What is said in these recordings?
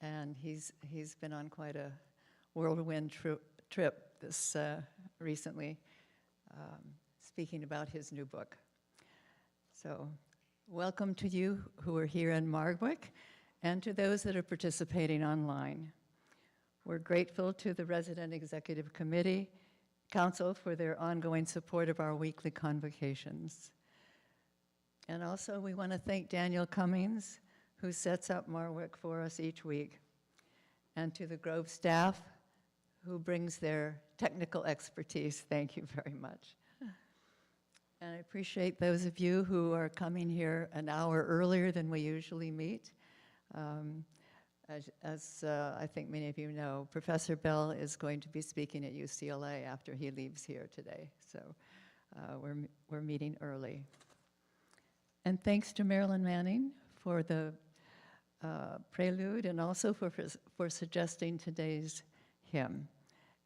and he's been on quite a whirlwind trip this recently, speaking about his new book. So welcome to you who are here in Margwick, and to those that are participating online. We're grateful to the Resident Executive Committee, Council for their ongoing support of our weekly convocations. And also we want to thank Daniel Cummings, who sets up Margwick for us each week, and to the Grove staff, who brings their technical expertise. Thank you very much. And I appreciate those of you who are coming here an hour earlier than we usually meet. As I think many of you know, Professor Bell is going to be speaking at UCLA after he leaves here today. So we're meeting early. And thanks to Marilyn Manning for the prelude, and also for suggesting today's hymn.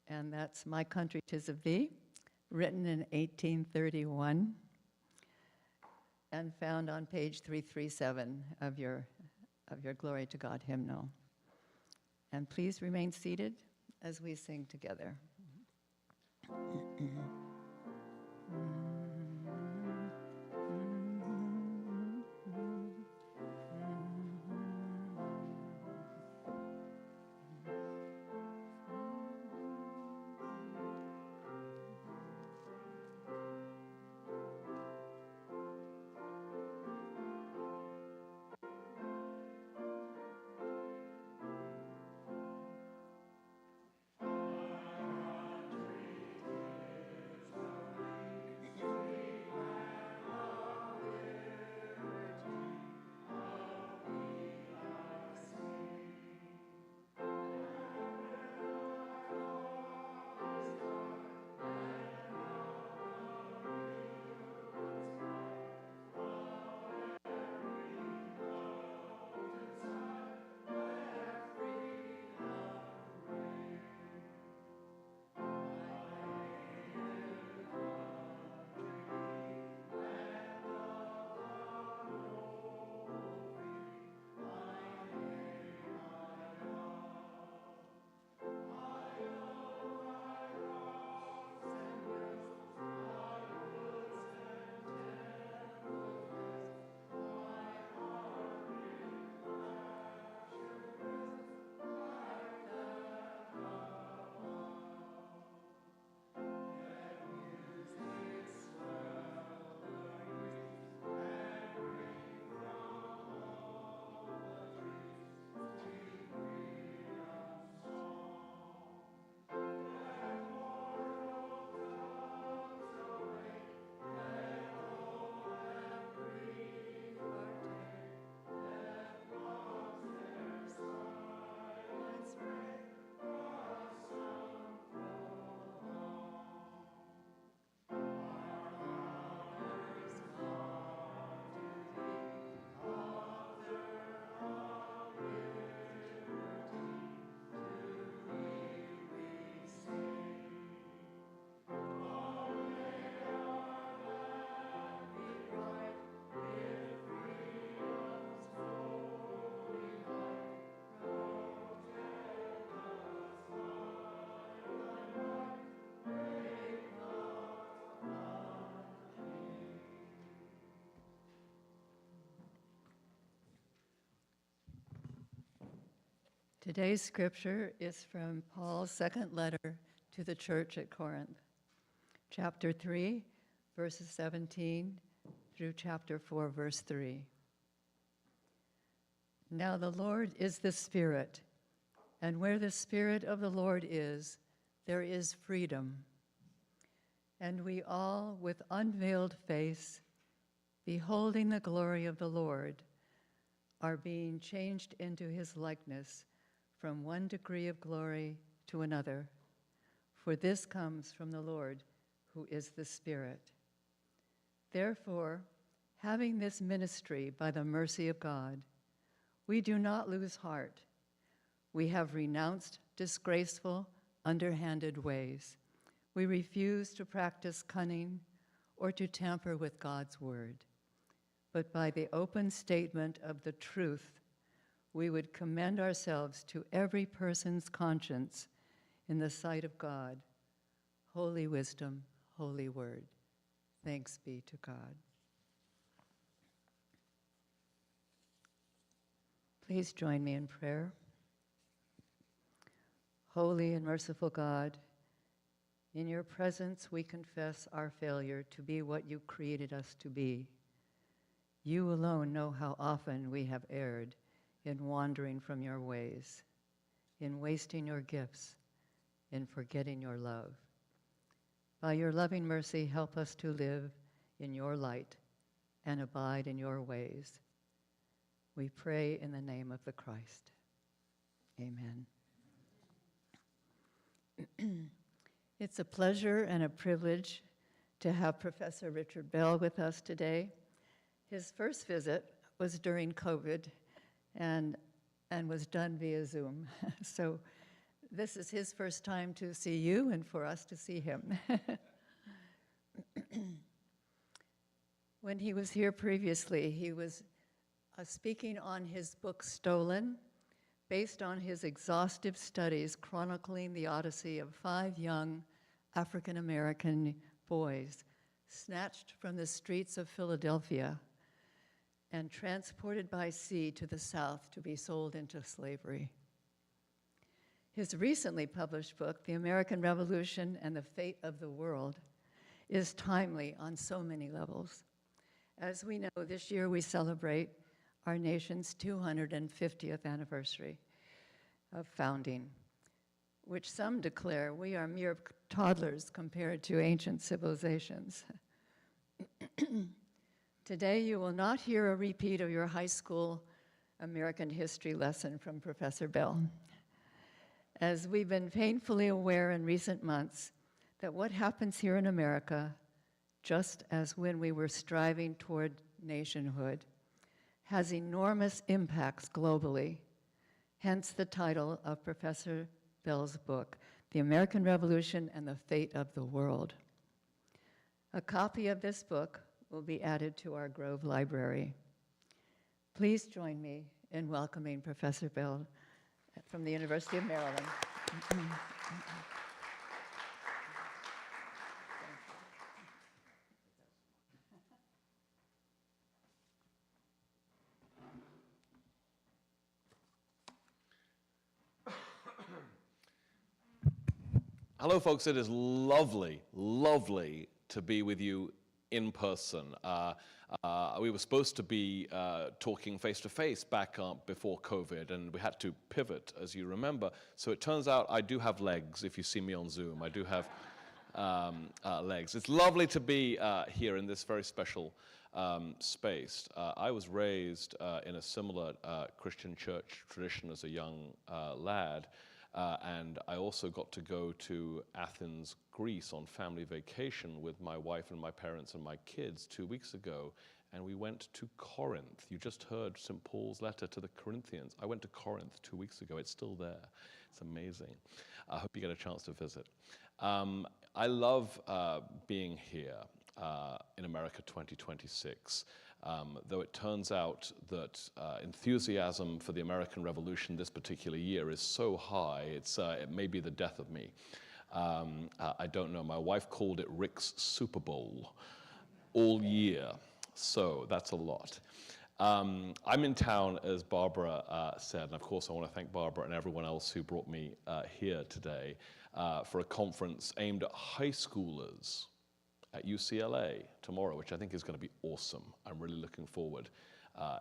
And that's My Country 'Tis of Thee, written in 1831 and found on page 337 of your Glory to God hymnal. And please remain seated as we sing together. Today's scripture is from Paul's second letter to the church at Corinth, chapter 3, verses 17 through chapter 4, verse 3. Now the Lord is the Spirit, and where the Spirit of the Lord is, there is freedom. And we all, with unveiled face, beholding the glory of the Lord, are being changed into his likeness from one degree of glory to another. For this comes from the Lord, who is the Spirit. Therefore, having this ministry by the mercy of God, we do not lose heart. We have renounced disgraceful, underhanded ways. We refuse to practice cunning or to tamper with God's word. But by the open statement of the truth, we would commend ourselves to every person's conscience in the sight of God. Holy wisdom, holy word. Thanks be to God. Please join me in prayer. Holy and merciful God, in your presence we confess our failure to be what you created us to be. You alone know how often we have erred in wandering from your ways, in wasting your gifts, in forgetting your love. By your loving mercy, help us to live in your light and abide in your ways. We pray in the name of the Christ. Amen. It's a pleasure and a privilege to have Professor Richard Bell with us today. His first visit was during COVID and was done via Zoom. So this is his first time to see you and for us to see him. When he was here previously, he was speaking on his book, Stolen, based on his exhaustive studies chronicling the odyssey of 5 young African-American boys snatched from the streets of Philadelphia and transported by sea to the South to be sold into slavery. His recently published book, The American Revolution and the Fate of the World, is timely on so many levels. As we know, this year we celebrate our nation's 250th anniversary of founding, which some declare we are mere toddlers compared to ancient civilizations. Today, you will not hear a repeat of your high school American history lesson from Professor Bell, as we've been painfully aware in recent months that what happens here in America, just as when we were striving toward nationhood, has enormous impacts globally, hence the title of Professor Bell's book, The American Revolution and the Fate of the World. A copy of this book will be added to our Grove Library. Please join me in welcoming Professor Bell from the University of Maryland. Hello, folks. It is lovely, lovely to be with you in person. We were supposed to be talking face-to-face back before COVID, and we had to pivot, as you remember. So it turns out I do have legs. If you see me on Zoom, I do have legs. It's lovely to be here in this very special space. I was raised in a similar Christian church tradition as a young lad. And I also got to go to Athens, Greece on family vacation with my wife and my parents and my kids 2 weeks ago. And we went to Corinth. You just heard St. Paul's letter to the Corinthians. I went to Corinth 2 weeks ago. It's still there. It's amazing. I hope you get a chance to visit. I love being here in America 2026. Though it turns out that enthusiasm for the American Revolution this particular year is so high, it may be the death of me. I don't know. My wife called it Rick's Super Bowl all year, so that's a lot. I'm in town, as Barbara said, and of course I want to thank Barbara and everyone else who brought me here today for a conference aimed at high schoolers at UCLA tomorrow, which I think is going to be awesome. I'm really looking forward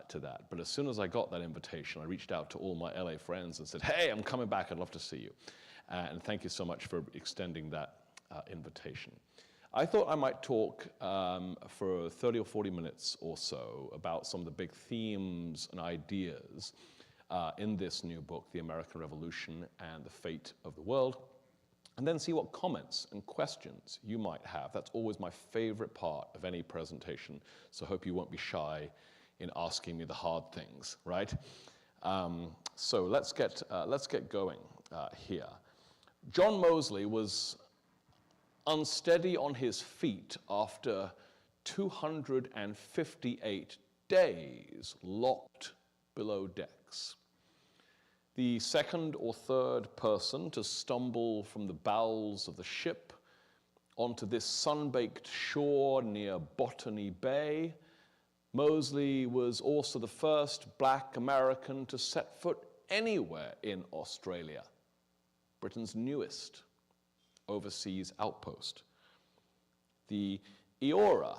to that. But as soon as I got that invitation, I reached out to all my LA friends and said, hey, I'm coming back. I'd love to see you. And thank you so much for extending that invitation. I thought I might talk for 30 or 40 minutes or so about some of the big themes and ideas in this new book, The American Revolution and the Fate of the World, and then see what comments and questions you might have. That's always my favorite part of any presentation, so I hope you won't be shy in asking me the hard things, right? So let's get going here. John Mosley was unsteady on his feet after 258 days locked below decks. the second or third person to stumble from the bowels of the ship onto this sun-baked shore near Botany Bay, Mosley was also the first black American to set foot anywhere in Australia, Britain's newest overseas outpost. The Eora,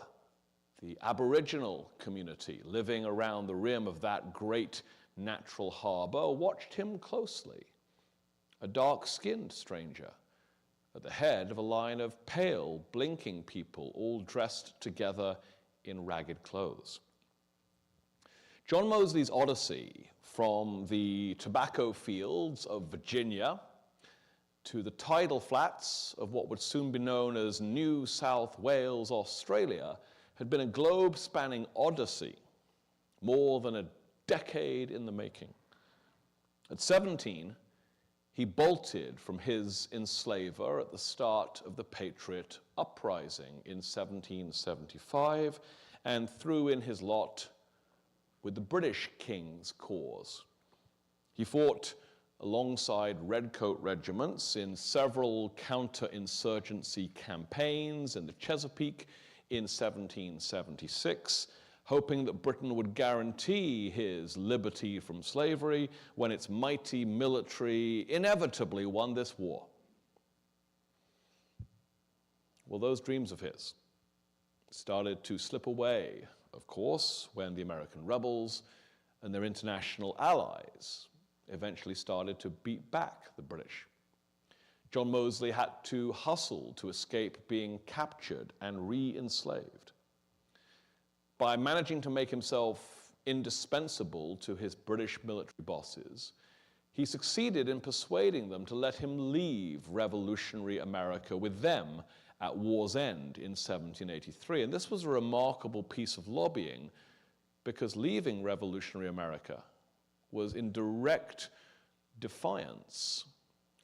the Aboriginal community living around the rim of that great natural harbor, watched him closely, a dark-skinned stranger at the head of a line of pale, blinking people, all dressed together in ragged clothes. John Mosley's odyssey from the tobacco fields of Virginia to the tidal flats of what would soon be known as New South Wales, Australia, had been a globe-spanning odyssey, more than a decade in the making. At 17, he bolted from his enslaver at the start of the Patriot uprising in 1775 and threw in his lot with the British King's cause. He fought alongside redcoat regiments in several counterinsurgency campaigns in the Chesapeake in 1776, hoping that Britain would guarantee his liberty from slavery when its mighty military inevitably won this war. Well, those dreams of his started to slip away, of course, when the American rebels and their international allies eventually started to beat back the British. John Mosley had to hustle to escape being captured and re-enslaved. By managing to make himself indispensable to his British military bosses, he succeeded in persuading them to let him leave revolutionary America with them at war's end in 1783. And this was a remarkable piece of lobbying because leaving revolutionary America was in direct defiance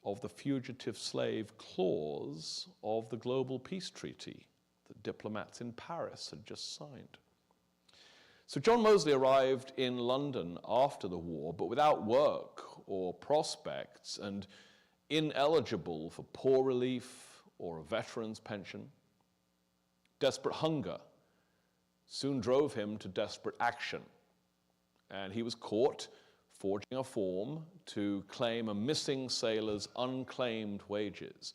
of the fugitive slave clause of the Global Peace Treaty that diplomats in Paris had just signed. So John Mosley arrived in London after the war, but without work or prospects and ineligible for poor relief or a veteran's pension. Desperate hunger soon drove him to desperate action, and he was caught forging a form to claim a missing sailor's unclaimed wages.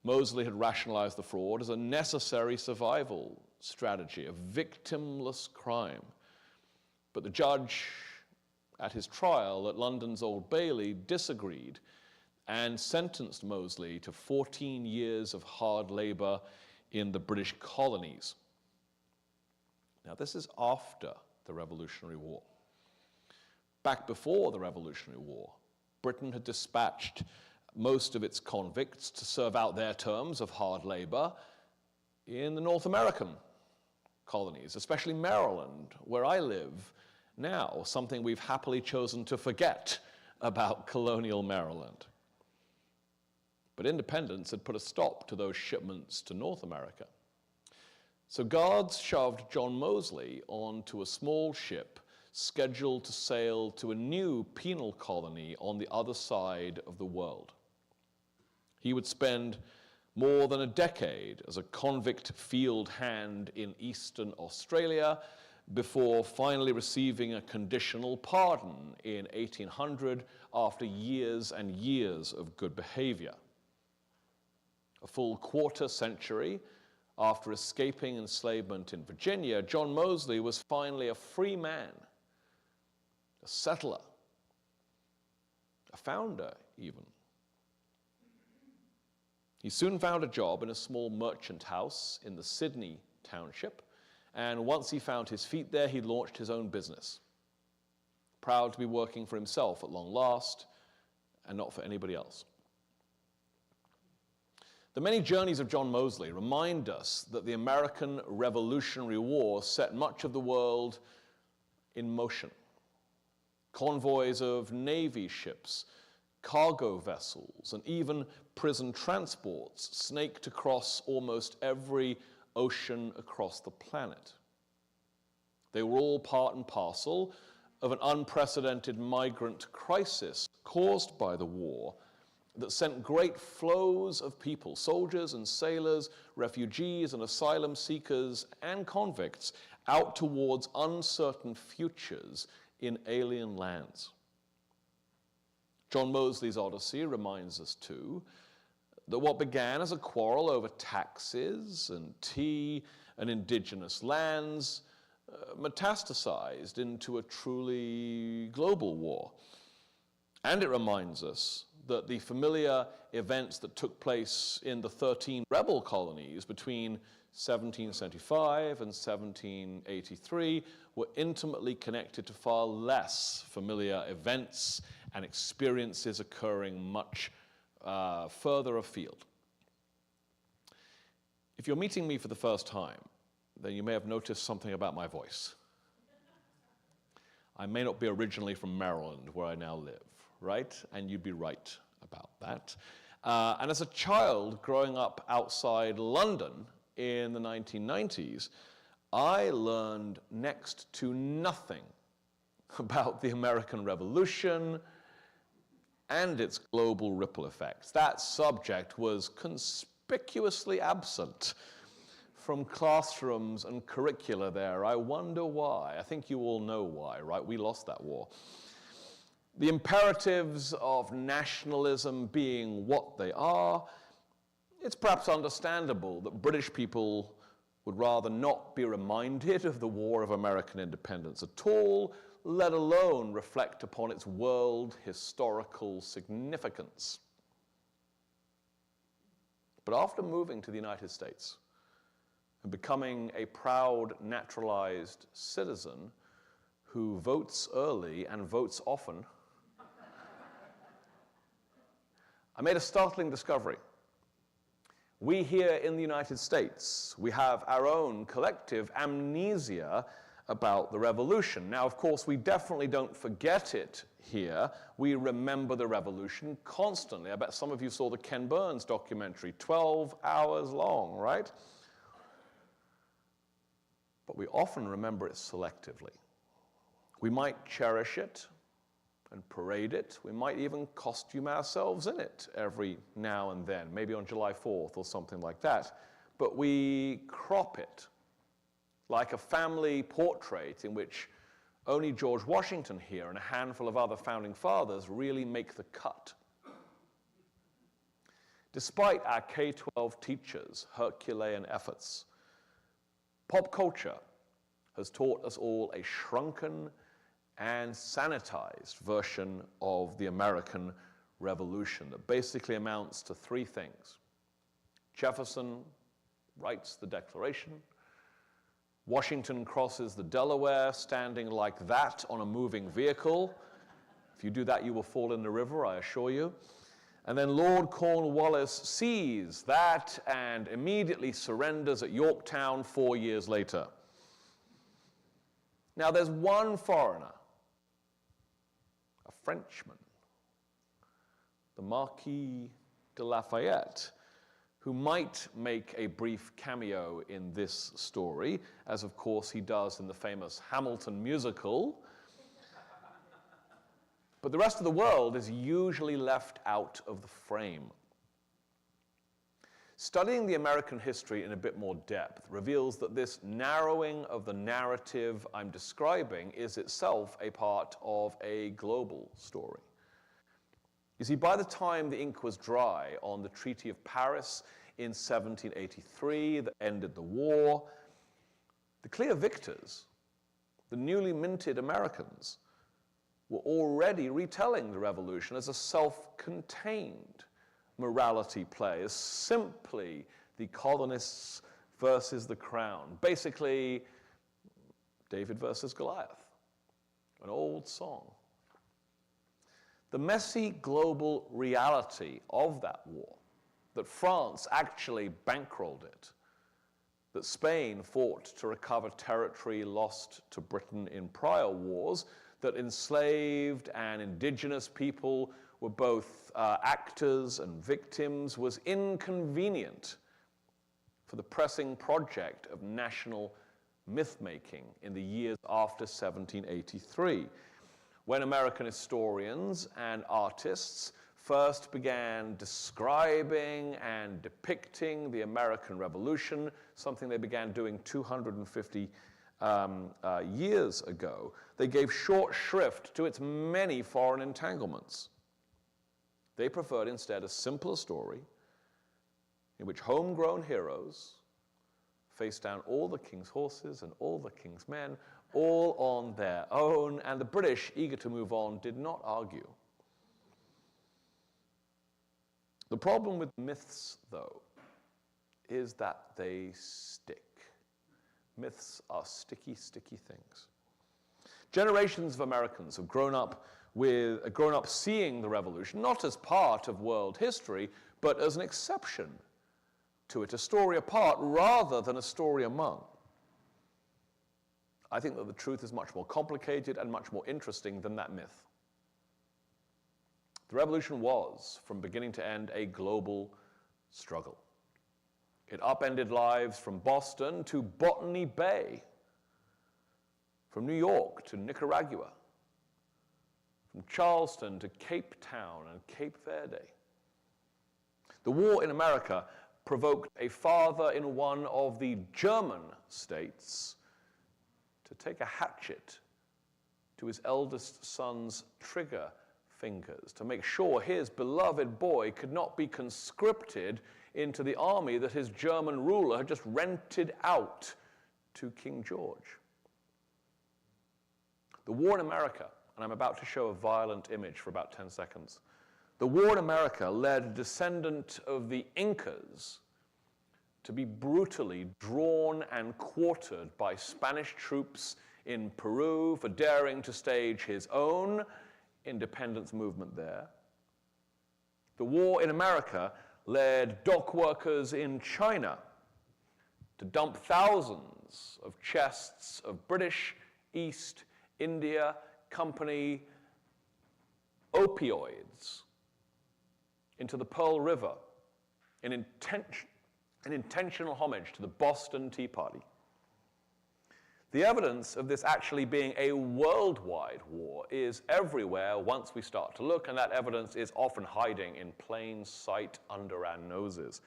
Mosley had rationalized the fraud as a necessary survival strategy, a victimless crime. But the judge at his trial at London's Old Bailey disagreed and sentenced Mosley to 14 years of hard labor in the British colonies. Now, this is after the Revolutionary War. Back before the Revolutionary War, Britain had dispatched most of its convicts to serve out their terms of hard labor in the North American colonies, especially Maryland, where I live now, something we've happily chosen to forget about colonial Maryland. But independence had put a stop to those shipments to North America. So guards shoved John Mosley onto a small ship scheduled to sail to a new penal colony on the other side of the world. He would spend more than a decade as a convict field hand in eastern Australia before finally receiving a conditional pardon in 1800 after years and years of good behavior. A full quarter century after escaping enslavement in Virginia, John Mosley was finally a free man, a settler, a founder even. He soon found a job in a small merchant house in the Sydney township, and once he found his feet there, he launched his own business, proud to be working for himself at long last and not for anybody else. The many journeys of John Mosley remind us that the American Revolutionary War set much of the world in motion. Convoys of Navy ships, cargo vessels, and even prison transports snaked across almost every ocean across the planet. They were all part and parcel of an unprecedented migrant crisis caused by the war that sent great flows of people, soldiers and sailors, refugees and asylum seekers and convicts, out towards uncertain futures in alien lands. John Mosley's Odyssey reminds us, too, that what began as a quarrel over taxes and tea and indigenous lands metastasized into a truly global war. And it reminds us that the familiar events that took place in the 13 rebel colonies between 1775 and 1783 were intimately connected to far less familiar events and experiences occurring much further afield. If you're meeting me for the first time, then you may have noticed something about my voice. I may not be originally from Maryland, where I now live, right? And you'd be right about that. And as a child growing up outside London in the 1990s, I learned next to nothing about the American Revolution and its global ripple effects. That subject was conspicuously absent from classrooms and curricula there. I wonder why. I think you all know why, right? We lost that war. The imperatives of nationalism being what they are, it's perhaps understandable that British people would rather not be reminded of the War of American Independence at all, let alone reflect upon its world historical significance. But after moving to the United States and becoming a proud naturalized citizen who votes early and votes often, I made a startling discovery. We here in the United States, we have our own collective amnesia about the revolution. Now, of course, we definitely don't forget it here. We remember the revolution constantly. I bet some of you saw the Ken Burns documentary, 12 hours long, right? But we often remember it selectively. We might cherish it and parade it. We might even costume ourselves in it every now and then, maybe on July 4th or something like that. But we crop it like a family portrait in which only George Washington here and a handful of other founding fathers really make the cut. Despite our K-12 teachers' Herculean efforts, pop culture has taught us all a shrunken and sanitized version of the American Revolution that basically amounts to three things. Jefferson writes the Declaration. Washington crosses the Delaware standing like that on a moving vehicle. If you do that, you will fall in the river, I assure you. And then Lord Cornwallis sees that and immediately surrenders at Yorktown 4 years later. Now, there's one foreigner, a Frenchman, the Marquis de Lafayette, who might make a brief cameo in this story, as of course he does in the famous Hamilton musical. But the rest of the world is usually left out of the frame. Studying the American history in a bit more depth reveals that this narrowing of the narrative I'm describing is itself a part of a global story. You see, by the time the ink was dry on the Treaty of Paris in 1783 that ended the war, the clear victors, the newly minted Americans, were already retelling the revolution as a self-contained morality play, as simply the colonists versus the crown. Basically, David versus Goliath, an old song. The messy global reality of that war, that France actually bankrolled it, that Spain fought to recover territory lost to Britain in prior wars, that enslaved and indigenous people were both actors and victims, was inconvenient for the pressing project of national myth-making in the years after 1783. when American historians and artists first began describing and depicting the American Revolution, something they began doing 250 years ago, they gave short shrift to its many foreign entanglements. They preferred instead a simpler story in which homegrown heroes faced down all the king's horses and all the king's men, all on their own, and the British, eager to move on, did not argue. The problem with myths, though, is that they stick. Myths are sticky, sticky things. Generations of Americans have grown up seeing the revolution, not as part of world history, but as an exception to it, a story apart rather than a story among. I think that the truth is much more complicated and much more interesting than that myth. The revolution was, from beginning to end, a global struggle. It upended lives from Boston to Botany Bay, from New York to Nicaragua, from Charleston to Cape Town and Cape Verde. The war in America provoked a father in one of the German states to take a hatchet to his eldest son's trigger fingers to make sure his beloved boy could not be conscripted into the army that his German ruler had just rented out to King George. The war in America, and I'm about to show a violent image for about 10 seconds. The war in America led a descendant of the Incas to be brutally drawn and quartered by Spanish troops in Peru for daring to stage his own independence movement there. The war in America led dock workers in China to dump thousands of chests of British East India Company opioids into the Pearl River in intentional homage to the Boston Tea Party. The evidence of this actually being a worldwide war is everywhere once we start to look, and that evidence is often hiding in plain sight under our noses.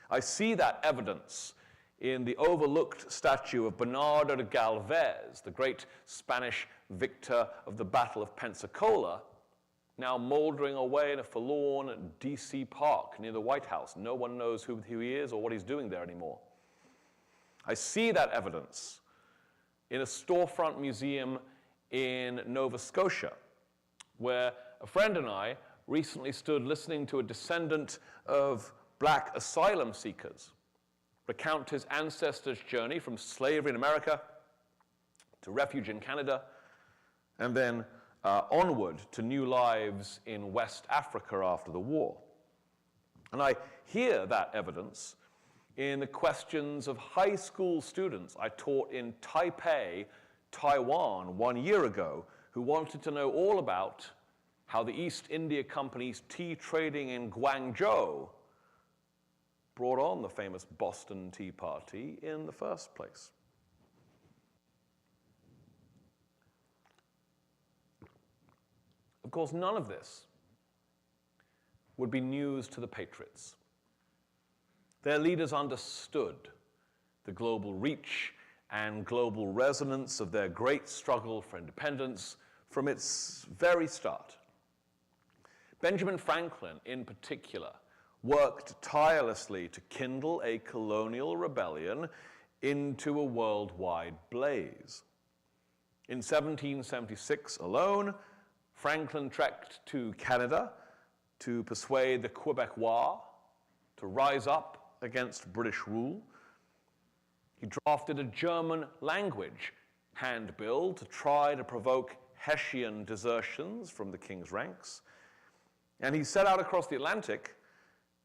I see that evidence in the overlooked statue of Bernardo de Galvez, the great Spanish victor of the Battle of Pensacola, now moldering away in a forlorn D.C. park near the White House. No one knows who he is or what he's doing there anymore. I see that evidence in a storefront museum in Nova Scotia, where a friend and I recently stood listening to a descendant of black asylum seekers recount his ancestors' journey from slavery in America to refuge in Canada, and then onward to new lives in West Africa after the war. And I hear that evidence in the questions of high school students I taught in Taipei, Taiwan 1 year ago, who wanted to know all about how the East India Company's tea trading in Guangzhou brought on the famous Boston Tea Party in the first place. Of course, none of this would be news to the Patriots. Their leaders understood the global reach and global resonance of their great struggle for independence from its very start. Benjamin Franklin, in particular, worked tirelessly to kindle a colonial rebellion into a worldwide blaze. In 1776 alone, Franklin trekked to Canada to persuade the Quebecois to rise up against British rule. He drafted a German language handbill to try to provoke Hessian desertions from the king's ranks. And he set out across the Atlantic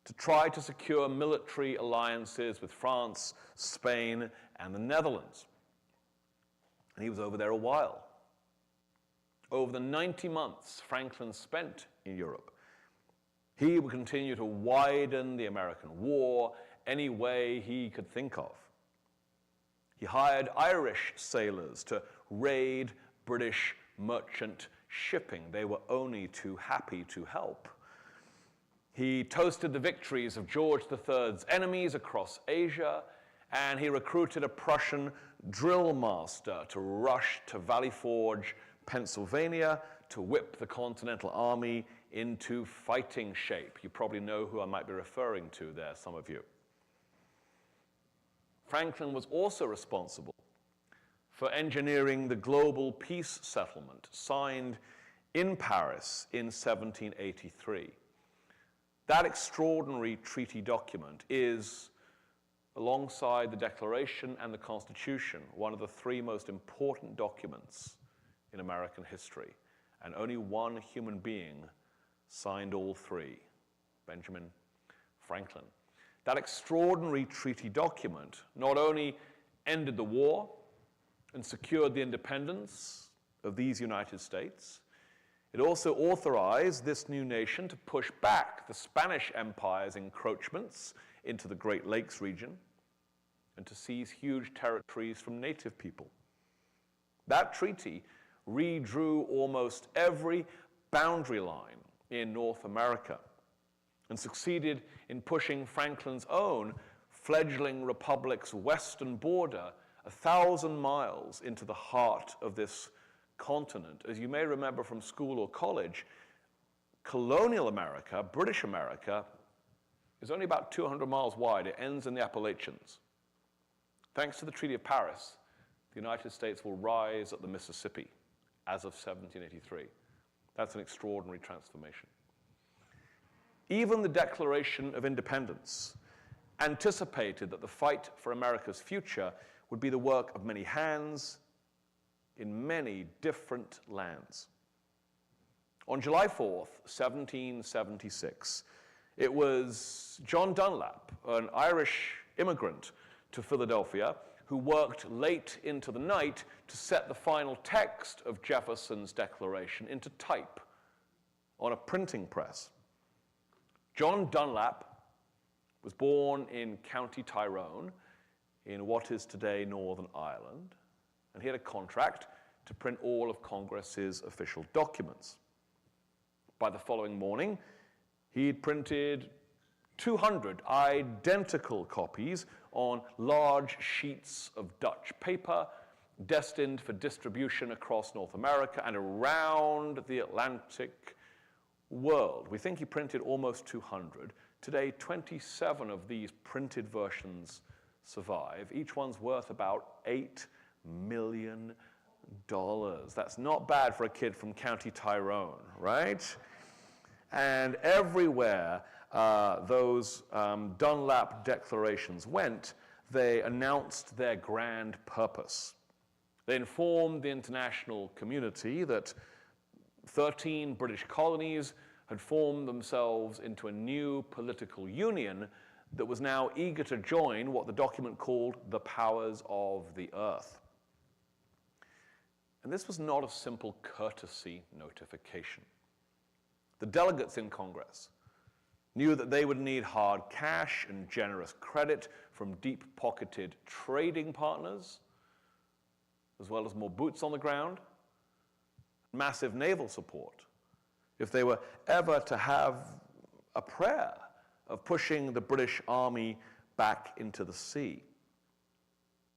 to try to secure military alliances with France, Spain, and the Netherlands. And he was over there a while. Over the 90 months Franklin spent in Europe, he would continue to widen the American war any way he could think of. He hired Irish sailors to raid British merchant shipping. They were only too happy to help. He toasted the victories of George III's enemies across Asia, and he recruited a Prussian drill master to rush to Valley Forge, Pennsylvania, to whip the Continental Army into fighting shape. You probably know who I might be referring to there, some of you. Franklin was also responsible for engineering the global peace settlement signed in Paris in 1783. That extraordinary treaty document is, alongside the Declaration and the Constitution, one of the three most important documents in American history. And only one human being signed all three, Benjamin Franklin. That extraordinary treaty document not only ended the war and secured the independence of these United States, it also authorized this new nation to push back the Spanish Empire's encroachments into the Great Lakes region and to seize huge territories from native people. That treaty redrew almost every boundary line in North America and succeeded in pushing Franklin's own fledgling republic's western border 1,000 miles into the heart of this continent. As you may remember from school or college, colonial America, British America, is only about 200 miles wide. It ends in the Appalachians. Thanks to the Treaty of Paris, the United States will rise at the Mississippi as of 1783. That's an extraordinary transformation. Even the Declaration of Independence anticipated that the fight for America's future would be the work of many hands in many different lands. On July 4th, 1776, it was John Dunlap, an Irish immigrant to Philadelphia, who worked late into the night to set the final text of Jefferson's Declaration into type on a printing press. John Dunlap was born in County Tyrone in what is today Northern Ireland, and he had a contract to print all of Congress's official documents. By the following morning, he'd printed 200 identical copies on large sheets of Dutch paper destined for distribution across North America and around the Atlantic world. We think he printed almost 200. Today, 27 of these printed versions survive. Each one's worth about $8 million. That's not bad for a kid from County Tyrone, right? And everywhere those Dunlap declarations went, they announced their grand purpose. They informed the international community that 13 British colonies had formed themselves into a new political union that was now eager to join what the document called the powers of the earth. And this was not a simple courtesy notification. The delegates in Congress knew that they would need hard cash and generous credit from deep-pocketed trading partners, as well as more boots on the ground, massive naval support, if they were ever to have a prayer of pushing the British Army back into the sea.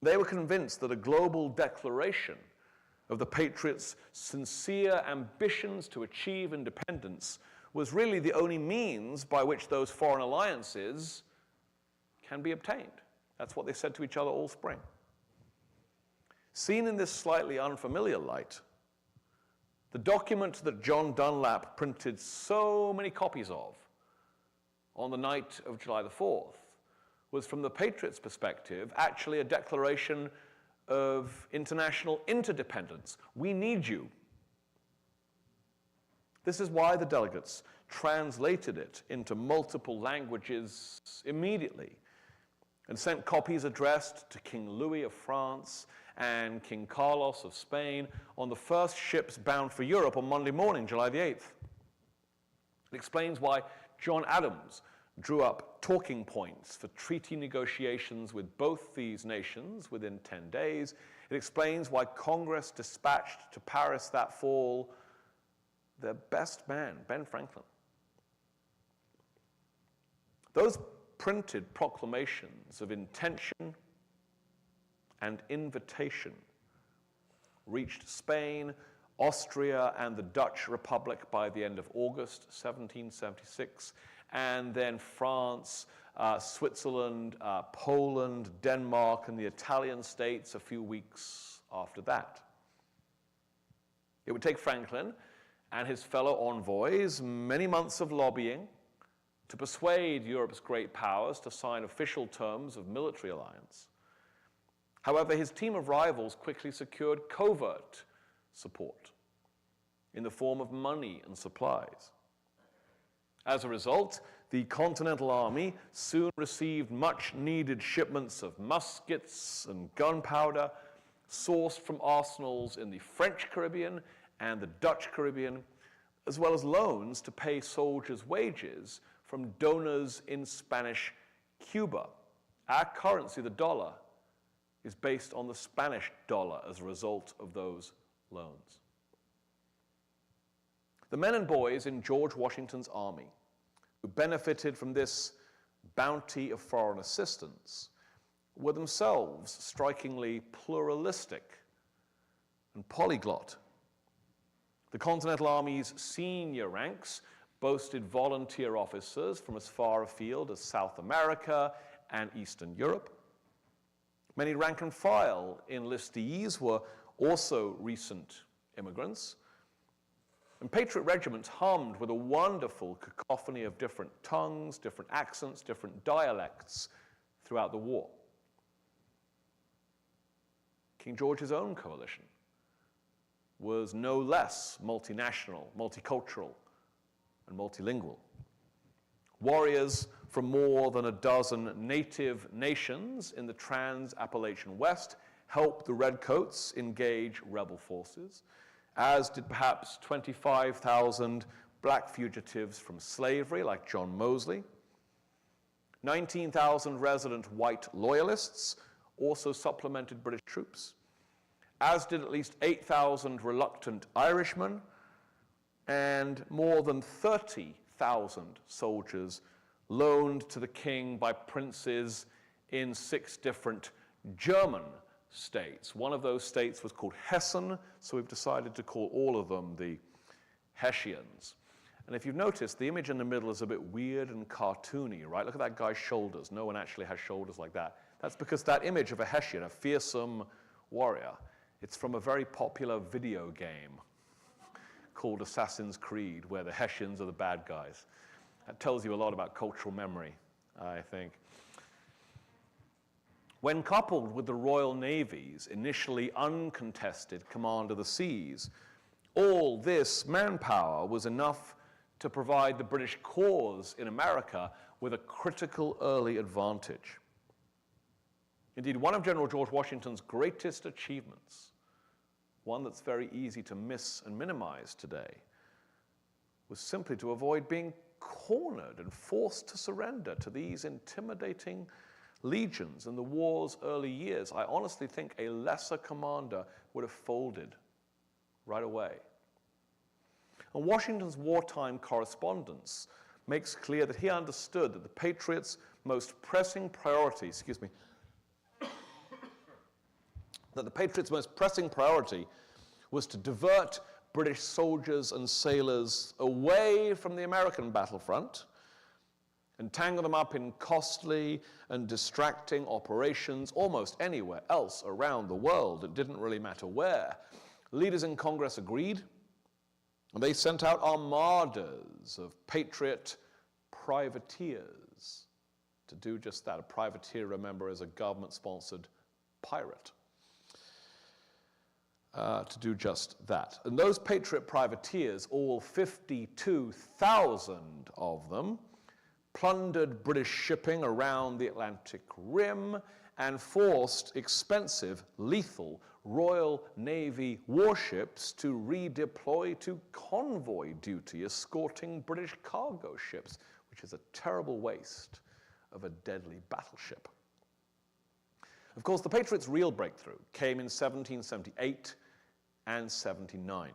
They were convinced that a global declaration of the Patriots' sincere ambitions to achieve independence was really the only means by which those foreign alliances can be obtained. That's what they said to each other all spring. Seen in this slightly unfamiliar light, the document that John Dunlap printed so many copies of on the night of July the 4th was, from the Patriots' perspective, actually a declaration of international interdependence. We need you. This is why the delegates translated it into multiple languages immediately and sent copies addressed to King Louis of France and King Carlos of Spain on the first ships bound for Europe on Monday morning, July the 8th. It explains why John Adams drew up talking points for treaty negotiations with both these nations within 10 days. It explains why Congress dispatched to Paris that fall their best man, Ben Franklin. Those printed proclamations of intention and invitation reached Spain, Austria, and the Dutch Republic by the end of August 1776, and then France, Switzerland, Poland, Denmark, and the Italian states a few weeks after that. It would take Franklin and his fellow envoys many months of lobbying to persuade Europe's great powers to sign official terms of military alliance. However, his team of rivals quickly secured covert support in the form of money and supplies. As a result, the Continental Army soon received much-needed shipments of muskets and gunpowder sourced from arsenals in the French Caribbean and the Dutch Caribbean, as well as loans to pay soldiers' wages from donors in Spanish Cuba. Our currency, the dollar, is based on the Spanish dollar as a result of those loans. The men and boys in George Washington's army who benefited from this bounty of foreign assistance were themselves strikingly pluralistic and polyglot. The Continental Army's senior ranks boasted volunteer officers from as far afield as South America and Eastern Europe. Many rank-and-file enlistees were also recent immigrants. And Patriot regiments hummed with a wonderful cacophony of different tongues, different accents, different dialects throughout the war. King George's own coalition was no less multinational, multicultural, and multilingual. Warriors from more than a dozen native nations in the Trans-Appalachian West helped the Redcoats engage rebel forces, as did perhaps 25,000 black fugitives from slavery like John Mosley. 19,000 resident white loyalists also supplemented British troops, as did at least 8,000 reluctant Irishmen and more than 30,000 soldiers loaned to the king by princes in 6 different German states. One of those states was called Hessen, so we've decided to call all of them the Hessians. And if you've noticed, the image in the middle is a bit weird and cartoony, right? Look at that guy's shoulders. No one actually has shoulders like that. That's because that image of a Hessian, a fearsome warrior, it's from a very popular video game called Assassin's Creed, where the Hessians are the bad guys. That tells you a lot about cultural memory, I think. When coupled with the Royal Navy's initially uncontested command of the seas, all this manpower was enough to provide the British cause in America with a critical early advantage. Indeed, one of General George Washington's greatest achievements, one that's very easy to miss and minimize today, was simply to avoid being cornered and forced to surrender to these intimidating legions in the war's early years. I honestly think a lesser commander would have folded right away. And Washington's wartime correspondence makes clear that he understood that the Patriots' most pressing priority, that the Patriots' most pressing priority was to divert British soldiers and sailors away from the American battlefront and tangle them up in costly and distracting operations almost anywhere else around the world. It didn't really matter where. Leaders in Congress agreed, and they sent out armadas of Patriot privateers to do just that. A privateer, remember, is a government-sponsored pirate. To do just that. And those Patriot privateers, all 52,000 of them, plundered British shipping around the Atlantic Rim and forced expensive, lethal Royal Navy warships to redeploy to convoy duty, escorting British cargo ships, which is a terrible waste of a deadly battleship. Of course, the Patriots' real breakthrough came in 1778 and 79.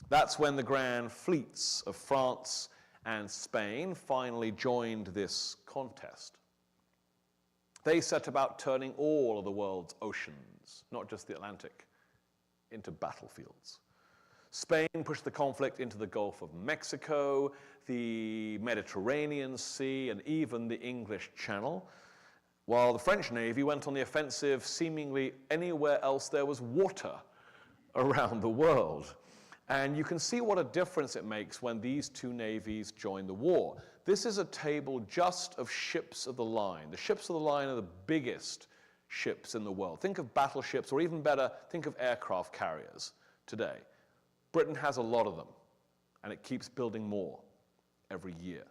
That's when the grand fleets of France and Spain finally joined this contest. They set about turning all of the world's oceans, not just the Atlantic, into battlefields. Spain pushed the conflict into the Gulf of Mexico, the Mediterranean Sea, and even the English Channel, while the French Navy went on the offensive seemingly anywhere else there was water around the world. And you can see what a difference it makes when these two navies join the war. This is a table just of ships of the line. The ships of the line are the biggest ships in the world. Think of battleships, or even better, think of aircraft carriers today. Britain has a lot of them, and it keeps building more every year.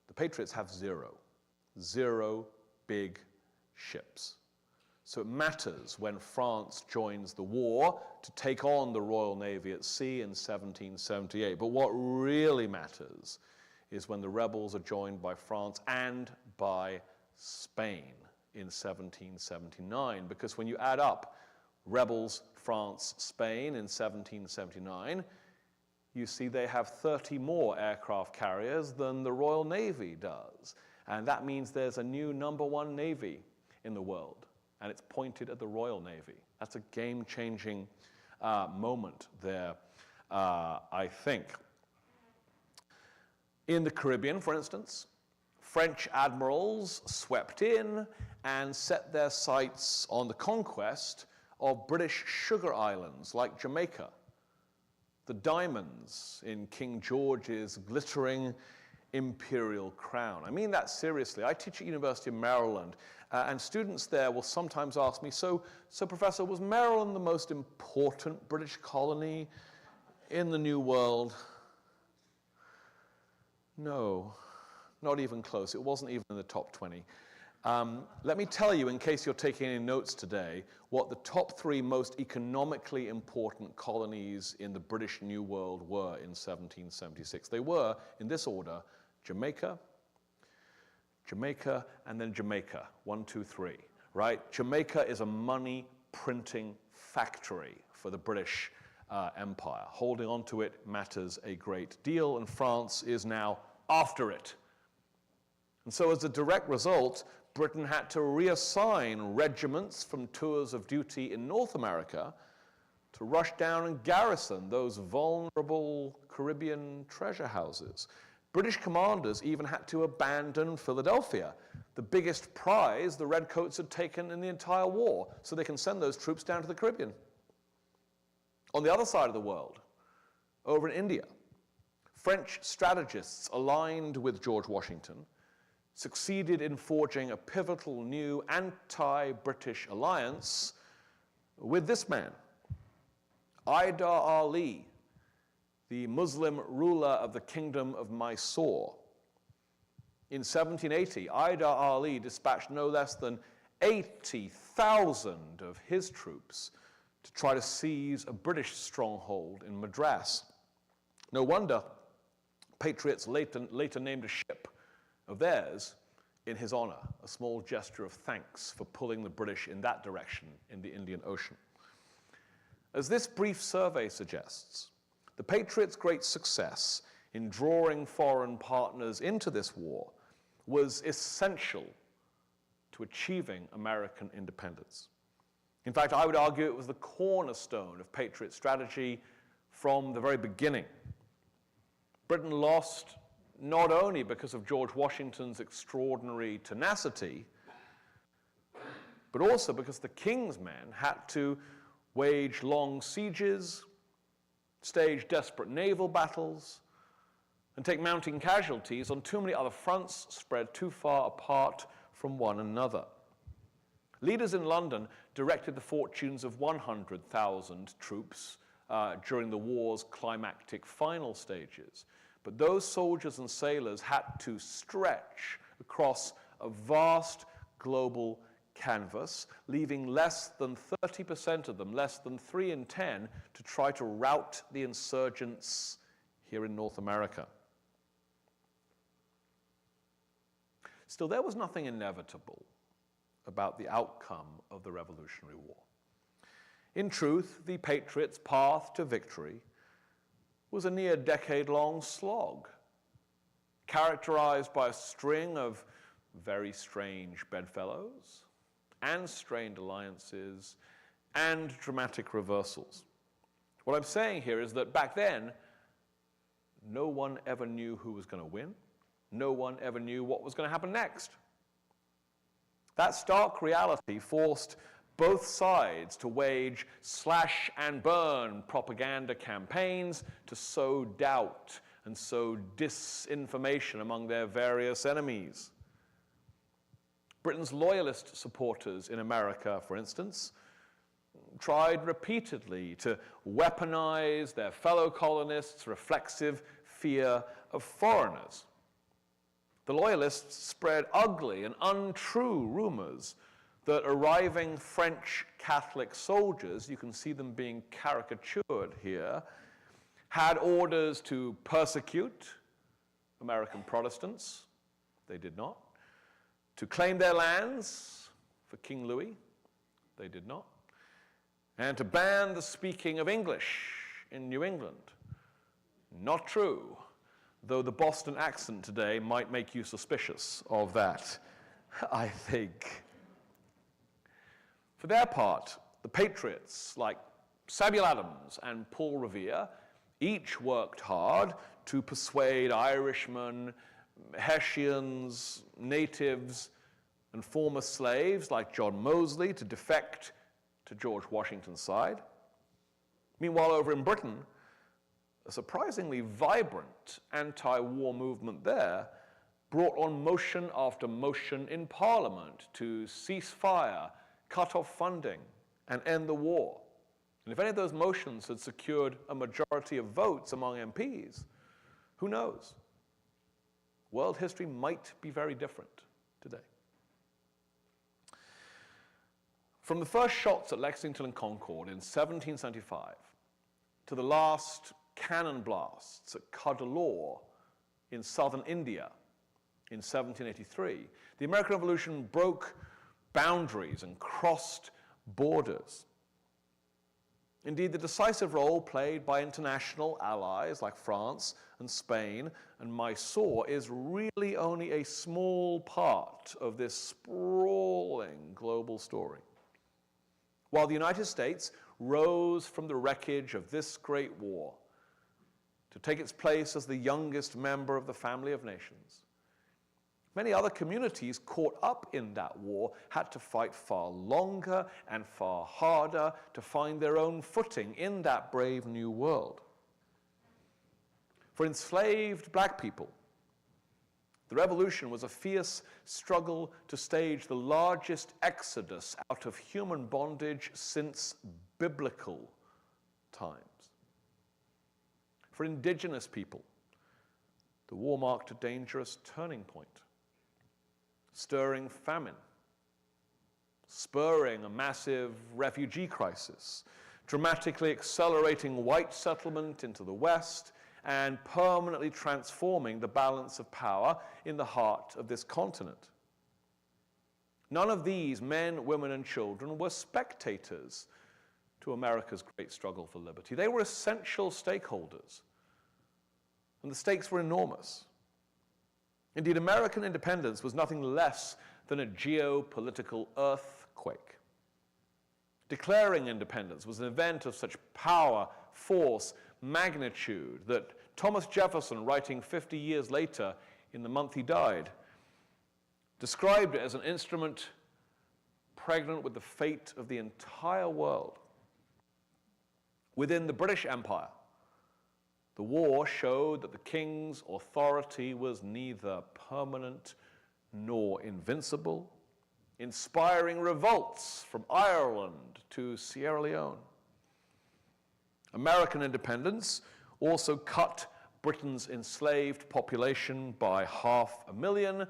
The Patriots have zero big ships. So it matters when France joins the war to take on the Royal Navy at sea in 1778. But what really matters is when the rebels are joined by France and by Spain in 1779. Because when you add up rebels, France, Spain in 1779, you see they have 30 more aircraft carriers than the Royal Navy does. And that means there's a new #1 navy in the world. And it's pointed at the Royal Navy. That's a game-changing moment there, I think. In the Caribbean, for instance, French admirals swept in and set their sights on the conquest of British sugar islands like Jamaica, the diamonds in King George's glittering imperial crown. I mean that seriously. I teach at University of Maryland, and students there will sometimes ask me, so Professor, was Maryland the most important British colony in the New World? No, not even close. It wasn't even in the top 20. Let me tell you, in case you're taking any notes today, what the top 3 most economically important colonies in the British New World were in 1776. They were, in this order, Jamaica, and then Jamaica. 1, 2, 3, right? Jamaica is a money printing factory for the British Empire. Holding on to it matters a great deal, and France is now after it. And so as a direct result, Britain had to reassign regiments from tours of duty in North America to rush down and garrison those vulnerable Caribbean treasure houses. British commanders even had to abandon Philadelphia, the biggest prize the Redcoats had taken in the entire war, so they can send those troops down to the Caribbean. On the other side of the world, over in India, French strategists aligned with George Washington succeeded in forging a pivotal new anti-British alliance with this man, Hyder Ali, the Muslim ruler of the Kingdom of Mysore. In 1780, Hyder Ali dispatched no less than 80,000 of his troops to try to seize a British stronghold in Madras. No wonder Patriots later named a ship of theirs in his honor, a small gesture of thanks for pulling the British in that direction in the Indian Ocean. As this brief survey suggests, the Patriots' great success in drawing foreign partners into this war was essential to achieving American independence. In fact, I would argue it was the cornerstone of Patriot strategy from the very beginning. Britain lost not only because of George Washington's extraordinary tenacity, but also because the King's men had to wage long sieges, stage desperate naval battles, and take mounting casualties on too many other fronts spread too far apart from one another. Leaders in London directed the fortunes of 100,000 troops during the war's climactic final stages. But those soldiers and sailors had to stretch across a vast global canvas, leaving less than 30% of them, less than 3 in 10, to try to rout the insurgents here in North America. Still, there was nothing inevitable about the outcome of the Revolutionary War. In truth, the Patriots' path to victory was a near decade-long slog, characterized by a string of very strange bedfellows and strained alliances and dramatic reversals. What I'm saying here is that back then, no one ever knew who was going to win. No one ever knew what was going to happen next. That stark reality forced both sides to wage slash and burn propaganda campaigns to sow doubt and sow disinformation among their various enemies. Britain's loyalist supporters in America, for instance, tried repeatedly to weaponize their fellow colonists' reflexive fear of foreigners. The Loyalists spread ugly and untrue rumors that arriving French Catholic soldiers, you can see them being caricatured here, had orders to persecute American Protestants. They did not. To claim their lands for King Louis. They did not. And to ban the speaking of English in New England. Not true, though the Boston accent today might make you suspicious of that, I think. For their part, the Patriots, like Samuel Adams and Paul Revere, each worked hard to persuade Irishmen, Hessians, natives, and former slaves like John Mosley to defect to George Washington's side. Meanwhile, over in Britain, a surprisingly vibrant anti-war movement there brought on motion after motion in Parliament to cease fire, cut off funding, and end the war. And if any of those motions had secured a majority of votes among MPs, who knows? World history might be very different today. From the first shots at Lexington and Concord in 1775 to the last cannon blasts at Cuddalore in southern India in 1783, the American Revolution broke boundaries and crossed borders. Indeed, the decisive role played by international allies like France and Spain and Mysore is really only a small part of this sprawling global story. While the United States rose from the wreckage of this great war to take its place as the youngest member of the family of nations, many other communities caught up in that war had to fight far longer and far harder to find their own footing in that brave new world. For enslaved black people, the revolution was a fierce struggle to stage the largest exodus out of human bondage since biblical times. For indigenous people, the war marked a dangerous turning point, stirring famine, spurring a massive refugee crisis, dramatically accelerating white settlement into the West, and permanently transforming the balance of power in the heart of this continent. None of these men, women, and children were spectators to America's great struggle for liberty. They were essential stakeholders, and the stakes were enormous. Indeed, American independence was nothing less than a geopolitical earthquake. Declaring independence was an event of such power, force, magnitude that Thomas Jefferson, writing 50 years later in the month he died, described it as an instrument pregnant with the fate of the entire world. Within the British Empire, the war showed that the king's authority was neither permanent nor invincible, inspiring revolts from Ireland to Sierra Leone. American independence also cut Britain's enslaved population by 500,000,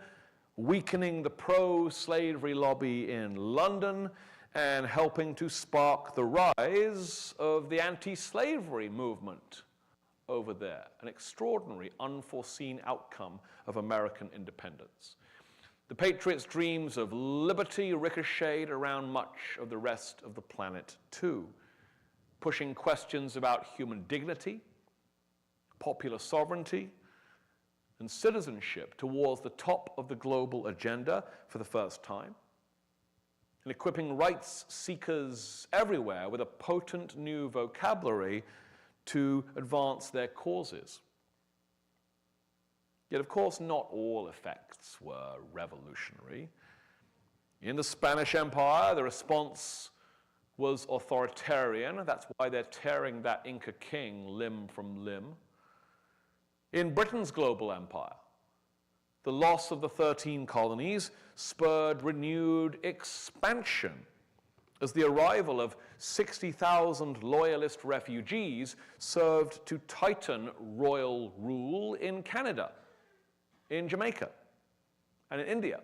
weakening the pro-slavery lobby in London and helping to spark the rise of the anti-slavery movement over there, an extraordinary, unforeseen outcome of American independence. The Patriots' dreams of liberty ricocheted around much of the rest of the planet too. pushing questions about human dignity, popular sovereignty, and citizenship towards the top of the global agenda for the first time, and equipping rights seekers everywhere with a potent new vocabulary to advance their causes. Yet, of course, not all effects were revolutionary. In the Spanish Empire, the response was authoritarian. That's why they're tearing that Inca king limb from limb. In Britain's global empire, the loss of the 13 colonies spurred renewed expansion as the arrival of 60,000 loyalist refugees served to tighten royal rule in Canada, in Jamaica, and in India,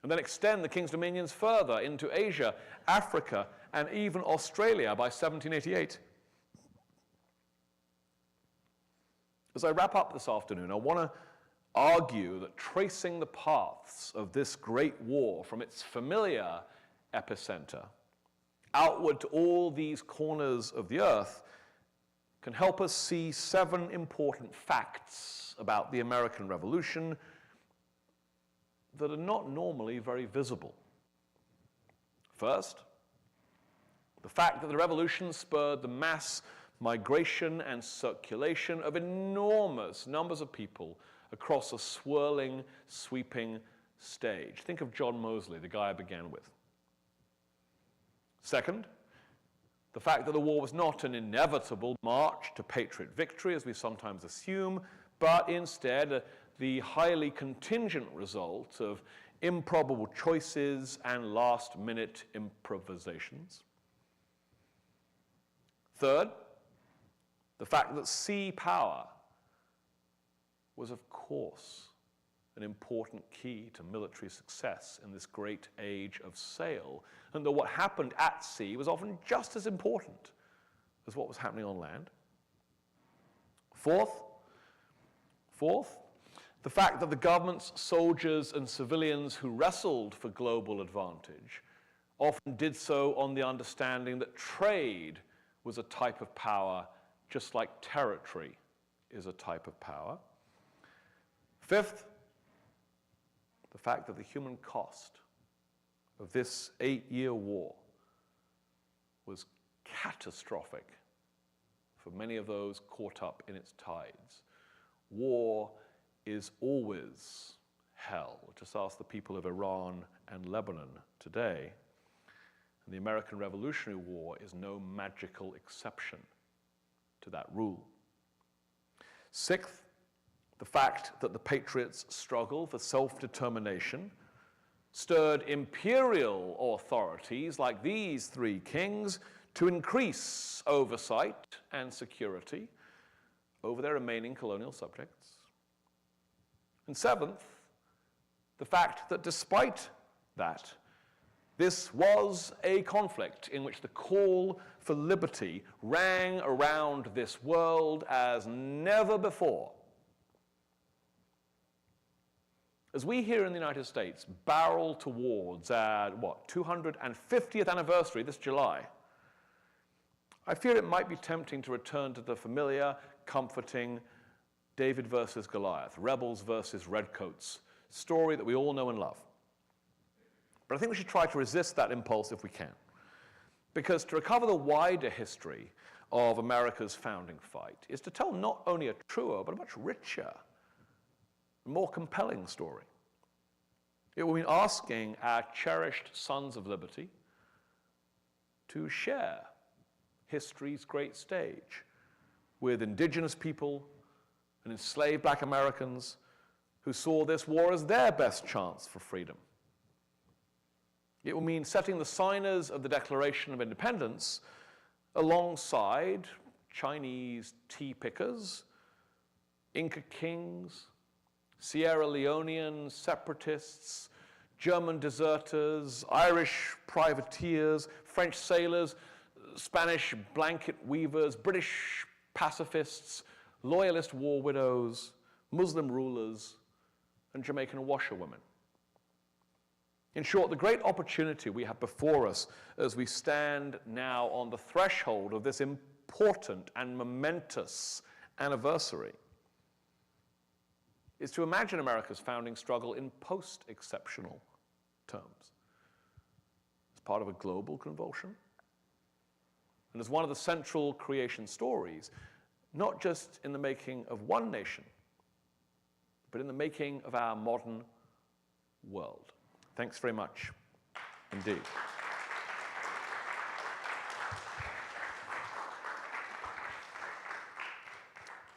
and then extend the king's dominions further into Asia, Africa, and even Australia by 1788. As I wrap up this afternoon, I want to argue that tracing the paths of this great war from its familiar epicenter outward to all these corners of the earth can help us see 7 important facts about the American Revolution that are not normally very visible. First, the fact that the revolution spurred the mass migration and circulation of enormous numbers of people across a swirling, sweeping stage. Think of John Mosley, the guy I began with. Second, the fact that the war was not an inevitable march to Patriot victory, as we sometimes assume, but instead the highly contingent result of improbable choices and last-minute improvisations. Third, the fact that sea power was, of course, an important key to military success in this great age of sail, and that what happened at sea was often just as important as what was happening on land. Fourth, the fact that the governments, soldiers, and civilians who wrestled for global advantage often did so on the understanding that trade was a type of power, just like territory is a type of power. Fifth, the fact that the human cost of this 8-year war was catastrophic for many of those caught up in its tides. War is always hell. Just ask the people of Iran and Lebanon today. And the American Revolutionary War is no magical exception to that rule. Sixth, the fact that the Patriots' struggle for self-determination stirred imperial authorities like these 3 kings to increase oversight and security over their remaining colonial subjects. And seventh, the fact that despite that, this was a conflict in which the call for liberty rang around this world as never before. As we here in the United States barrel towards our, 250th anniversary this July, I fear it might be tempting to return to the familiar, comforting David versus Goliath, rebels versus redcoats, story that we all know and love. But I think we should try to resist that impulse if we can. Because to recover the wider history of America's founding fight is to tell not only a truer, but a much richer, more compelling story. It will mean asking our cherished sons of liberty to share history's great stage with indigenous people and enslaved Black Americans who saw this war as their best chance for freedom. It will mean setting the signers of the Declaration of Independence alongside Chinese tea pickers, Inca kings, Sierra Leonean separatists, German deserters, Irish privateers, French sailors, Spanish blanket weavers, British pacifists, loyalist war widows, Muslim rulers, and Jamaican washerwomen. In short, the great opportunity we have before us as we stand now on the threshold of this important and momentous anniversary is to imagine America's founding struggle in post-exceptional terms, as part of a global convulsion, and as one of the central creation stories, not just in the making of one nation, but in the making of our modern world. Thanks very much indeed.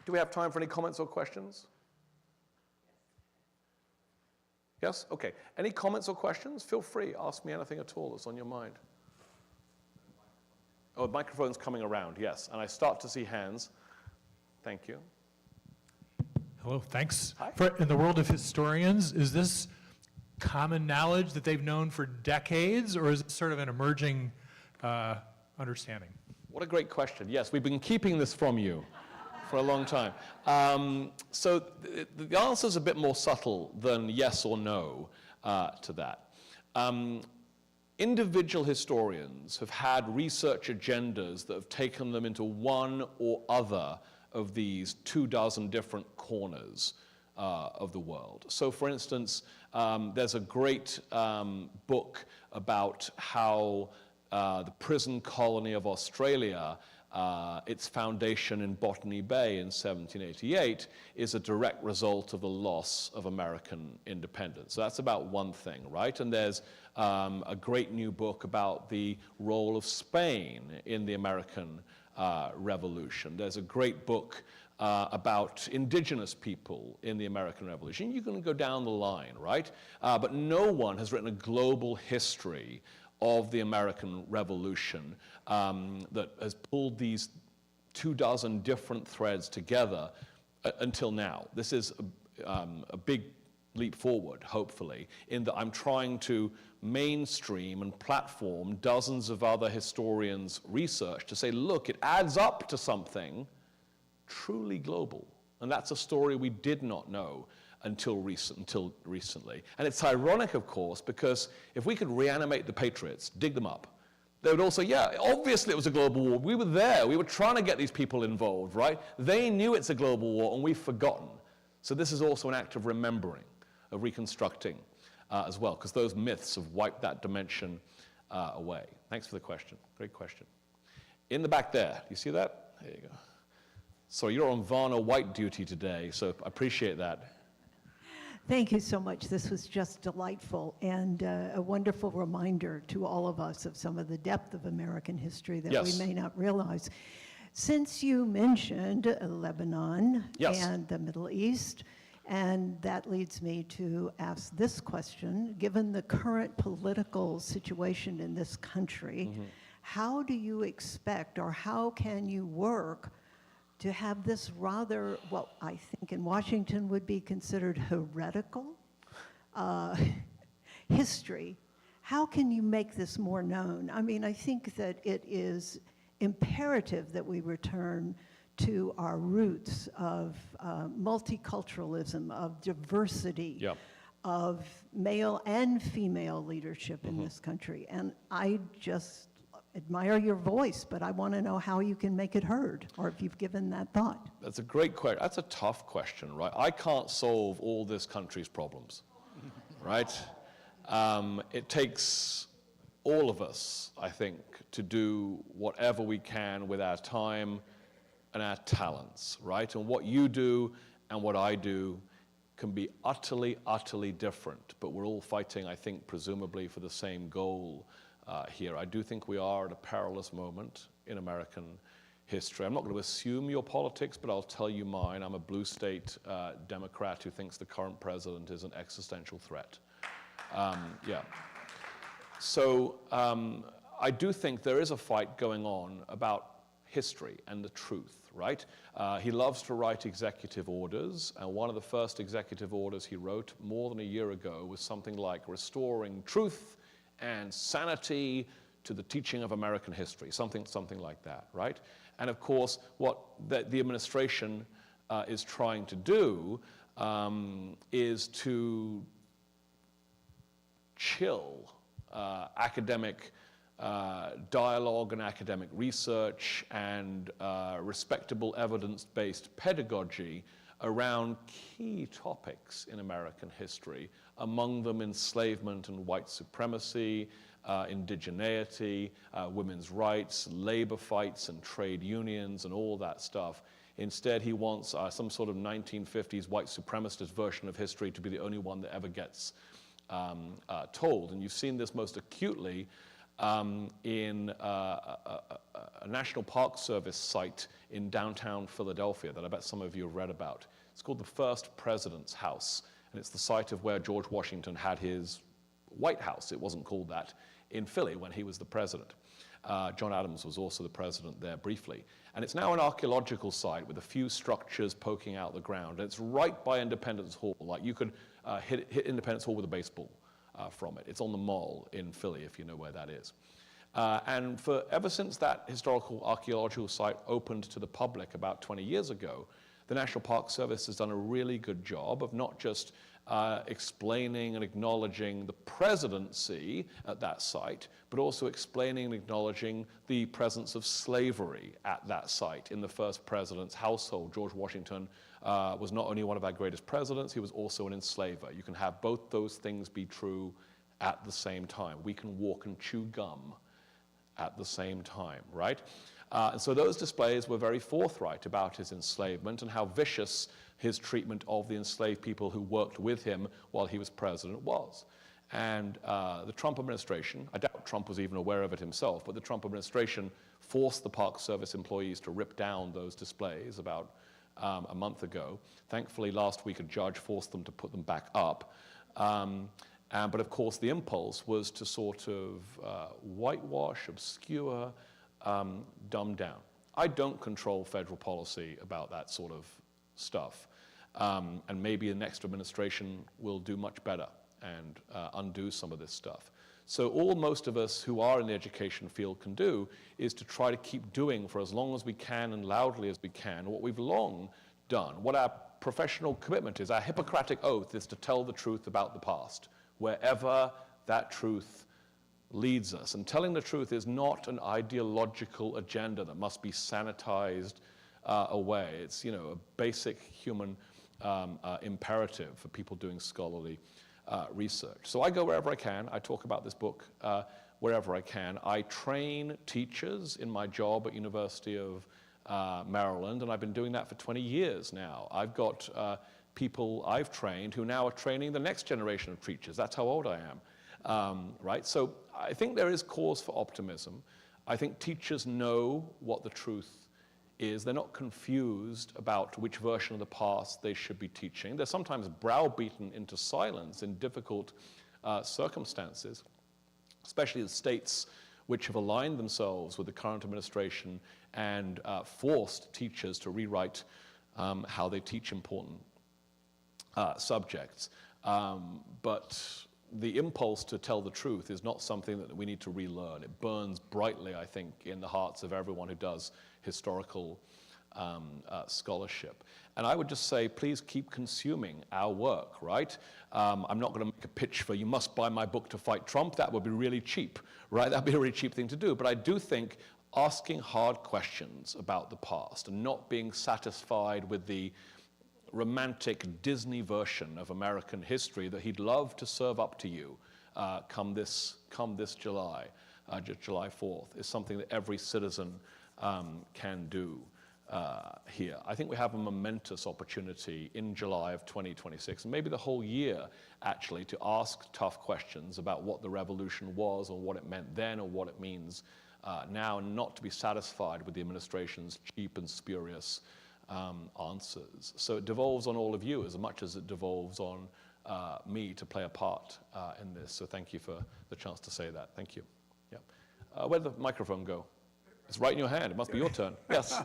Do we have time for any comments or questions? Yes? Okay. Any comments or questions? Feel free. Ask me anything at all that's on your mind. Oh, the microphone's coming around, yes. And I start to see hands. Thank you. Hello, thanks. Hi. In the world of historians, is this common knowledge that they've known for decades, or is it sort of an emerging understanding? What a great question. Yes, we've been keeping this from you for a long time. So the answer is a bit more subtle than yes or no to that. Individual historians have had research agendas that have taken them into one or other of these 24 different corners of the world. So for instance, there's a great book about how the prison colony of Australia, its foundation in Botany Bay in 1788, is a direct result of the loss of American independence. So that's about one thing, right? And there's a great new book about the role of Spain in the American Revolution. There's a great book about indigenous people in the American Revolution. You can go down the line, right? But no one has written a global history of the American Revolution that has pulled these 24 different threads together until now. This is a big leap forward, hopefully, in that I'm trying to mainstream and platform dozens of other historians' research to say, look, it adds up to something truly global. And that's a story we did not know until recently. And it's ironic, of course, because if we could reanimate the Patriots, dig them up, they would all say, yeah, obviously it was a global war. We were there. We were trying to get these people involved, right? They knew it's a global war, and we've forgotten. So this is also an act of remembering, of reconstructing as well, because those myths have wiped that dimension away. Thanks for the question. Great question. In the back there, you see that? There you go. Sorry, you're on Varna White duty today, so I appreciate that. Thank you so much. This was just delightful and a wonderful reminder to all of us of some of the depth of American history that Yes. we may not realize. Since you mentioned Lebanon Yes. and the Middle East, and that leads me to ask this question, given the current political situation in this country, how do you expect, or how can you work to have this rather, what I think in Washington would be considered heretical history? How can you make this more known? I mean, I think that it is imperative that we return to our roots of multiculturalism, of diversity, Yep. of male and female leadership in this country. And I just admire your voice, but I want to know how you can make it heard, or if you've given that thought. That's a great question. That's a tough question, right? I can't solve all this country's problems, right? It takes all of us, I think, to do whatever we can with our time and our talents, right? And what you do and what I do can be utterly, utterly different, but we're all fighting, I think, presumably for the same goal here. I do think we are at a perilous moment in American history. I'm not going to assume your politics, but I'll tell you mine. I'm a blue state Democrat who thinks the current president is an existential threat. Yeah. So I do think there is a fight going on about history and the truth, right? He loves to write executive orders, and one of the first executive orders he wrote more than a year ago was something like restoring truth and sanity to the teaching of American history, something like that, right? And of course, what the administration is trying to do is to chill academic dialogue and academic research and respectable evidence-based pedagogy around key topics in American history, among them enslavement and white supremacy, indigeneity, women's rights, labor fights and trade unions and all that stuff. Instead, he wants some sort of 1950s white supremacist version of history to be the only one that ever gets told. And you've seen this most acutely in a National Park Service site in downtown Philadelphia that I bet some of you have read about. It's called the First President's House, and it's the site of where George Washington had his White House. It wasn't called that in Philly when he was the president. John Adams was also the president there briefly. And it's now an archaeological site with a few structures poking out the ground. And it's right by Independence Hall. Like you could hit Independence Hall with a baseball from it. It's on the Mall in Philly, if you know where that is. And ever since that historical archaeological site opened to the public about 20 years ago, the National Park Service has done a really good job of not just explaining and acknowledging the presidency at that site, but also explaining and acknowledging the presence of slavery at that site in the first president's household. George Washington was not only one of our greatest presidents, he was also an enslaver. You can have both those things be true at the same time. We can walk and chew gum at the same time, right? And so those displays were very forthright about his enslavement and how vicious his treatment of the enslaved people who worked with him while he was president was. And the Trump administration, I doubt Trump was even aware of it himself, but the Trump administration forced the Park Service employees to rip down those displays about a month ago. Thankfully, last week a judge forced them to put them back up. But of course, the impulse was to sort of whitewash, obscure, dumb down. I don't control federal policy about that sort of stuff. And maybe the next administration will do much better and undo some of this stuff. So all most of us who are in the education field can do is to try to keep doing for as long as we can and loudly as we can what we've long done. What our professional commitment is, our Hippocratic oath, is to tell the truth about the past, wherever that truth leads us. And telling the truth is not an ideological agenda that must be sanitized away. It's, you know, a basic human imperative for people doing scholarly research. So I go wherever I can. I talk about this book wherever I can. I train teachers in my job at University of Maryland, and I've been doing that for 20 years now. I've got people I've trained who now are training the next generation of teachers. That's how old I am, right? So I think there is cause for optimism. I think teachers know what the truth is. They're not confused about which version of the past they should be teaching. They're sometimes browbeaten into silence in difficult circumstances, especially the states which have aligned themselves with the current administration and forced teachers to rewrite how they teach important subjects. But the impulse to tell the truth is not something that we need to relearn. It burns brightly, I think, in the hearts of everyone who does historical scholarship. And I would just say, please keep consuming our work, right? I'm not going to make a pitch for, you must buy my book to fight Trump. That would be really cheap, right? That would be a really cheap thing to do. But I do think asking hard questions about the past and not being satisfied with the romantic Disney version of American history that he'd love to serve up to you come this July, July 4th, is something that every citizen can do here. I think we have a momentous opportunity in July of 2026, and maybe the whole year, actually, to ask tough questions about what the revolution was or what it meant then or what it means now, and not to be satisfied with the administration's cheap and spurious answers. So it devolves on all of you as much as it devolves on me to play a part in this. So thank you for the chance to say that. Thank you. Yeah. Where'd the microphone go? It's right in your hand. It must be your turn. Yes.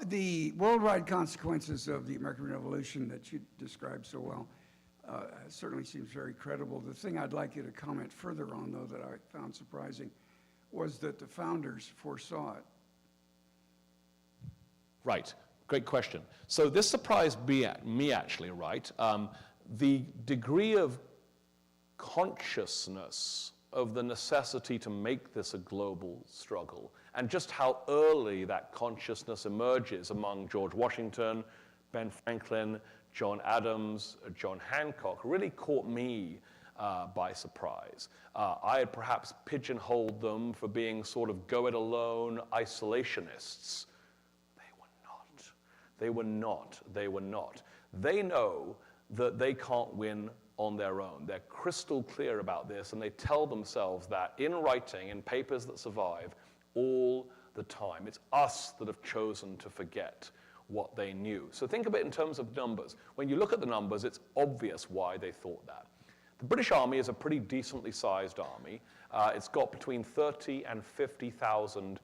The worldwide consequences of the American Revolution that you described so well certainly seems very credible. The thing I'd like you to comment further on, though, that I found surprising was that the founders foresaw it. Right. Great question. So this surprised me actually, right? The degree of consciousness of the necessity to make this a global struggle, and just how early that consciousness emerges among George Washington, Ben Franklin, John Adams, John Hancock, really caught me by surprise. I had perhaps pigeonholed them for being sort of go-it-alone isolationists. They were not. They were not. They were not. They know that they can't win on their own. They're crystal clear about this, and they tell themselves that in writing, in papers that survive, all the time. It's us that have chosen to forget what they knew. So think of it in terms of numbers. When you look at the numbers, it's obvious why they thought that. The British Army is a pretty decently sized army. It's got between 30 and 50,000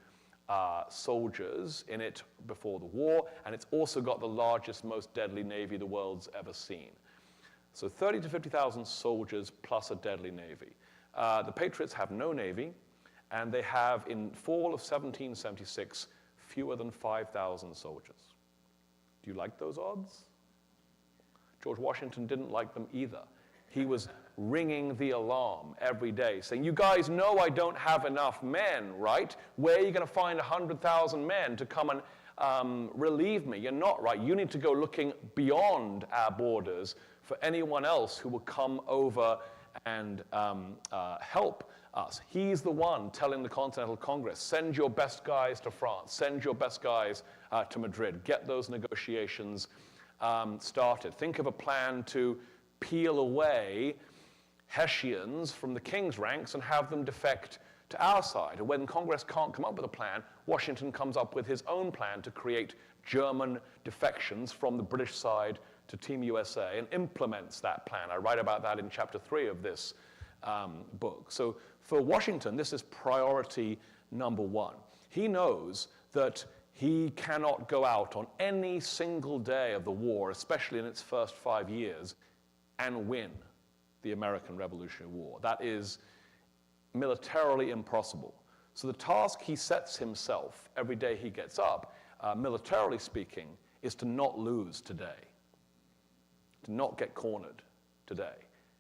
soldiers in it before the war, and it's also got the largest, most deadly navy the world's ever seen. So 30 to 50,000 soldiers plus a deadly navy. The Patriots have no navy, and they have, in fall of 1776, fewer than 5,000 soldiers. Do you like those odds? George Washington didn't like them either. He was ringing the alarm every day, saying, you guys know I don't have enough men, right? Where are you going to find 100,000 men to come and relieve me? You're not, right? You need to go looking beyond our borders for anyone else who will come over and help us. He's the one telling the Continental Congress, send your best guys to France, send your best guys to Madrid, get those negotiations started. Think of a plan to peel away Hessians from the king's ranks and have them defect to our side. And when Congress can't come up with a plan, Washington comes up with his own plan to create German defections from the British side to Team USA and implements that plan. I write about that in chapter 3 of this book. So for Washington, this is priority number one. He knows that he cannot go out on any single day of the war, especially in its first 5 years, and win the American Revolutionary War. That is militarily impossible. So the task he sets himself every day he gets up, militarily speaking, is to not lose today, to not get cornered today.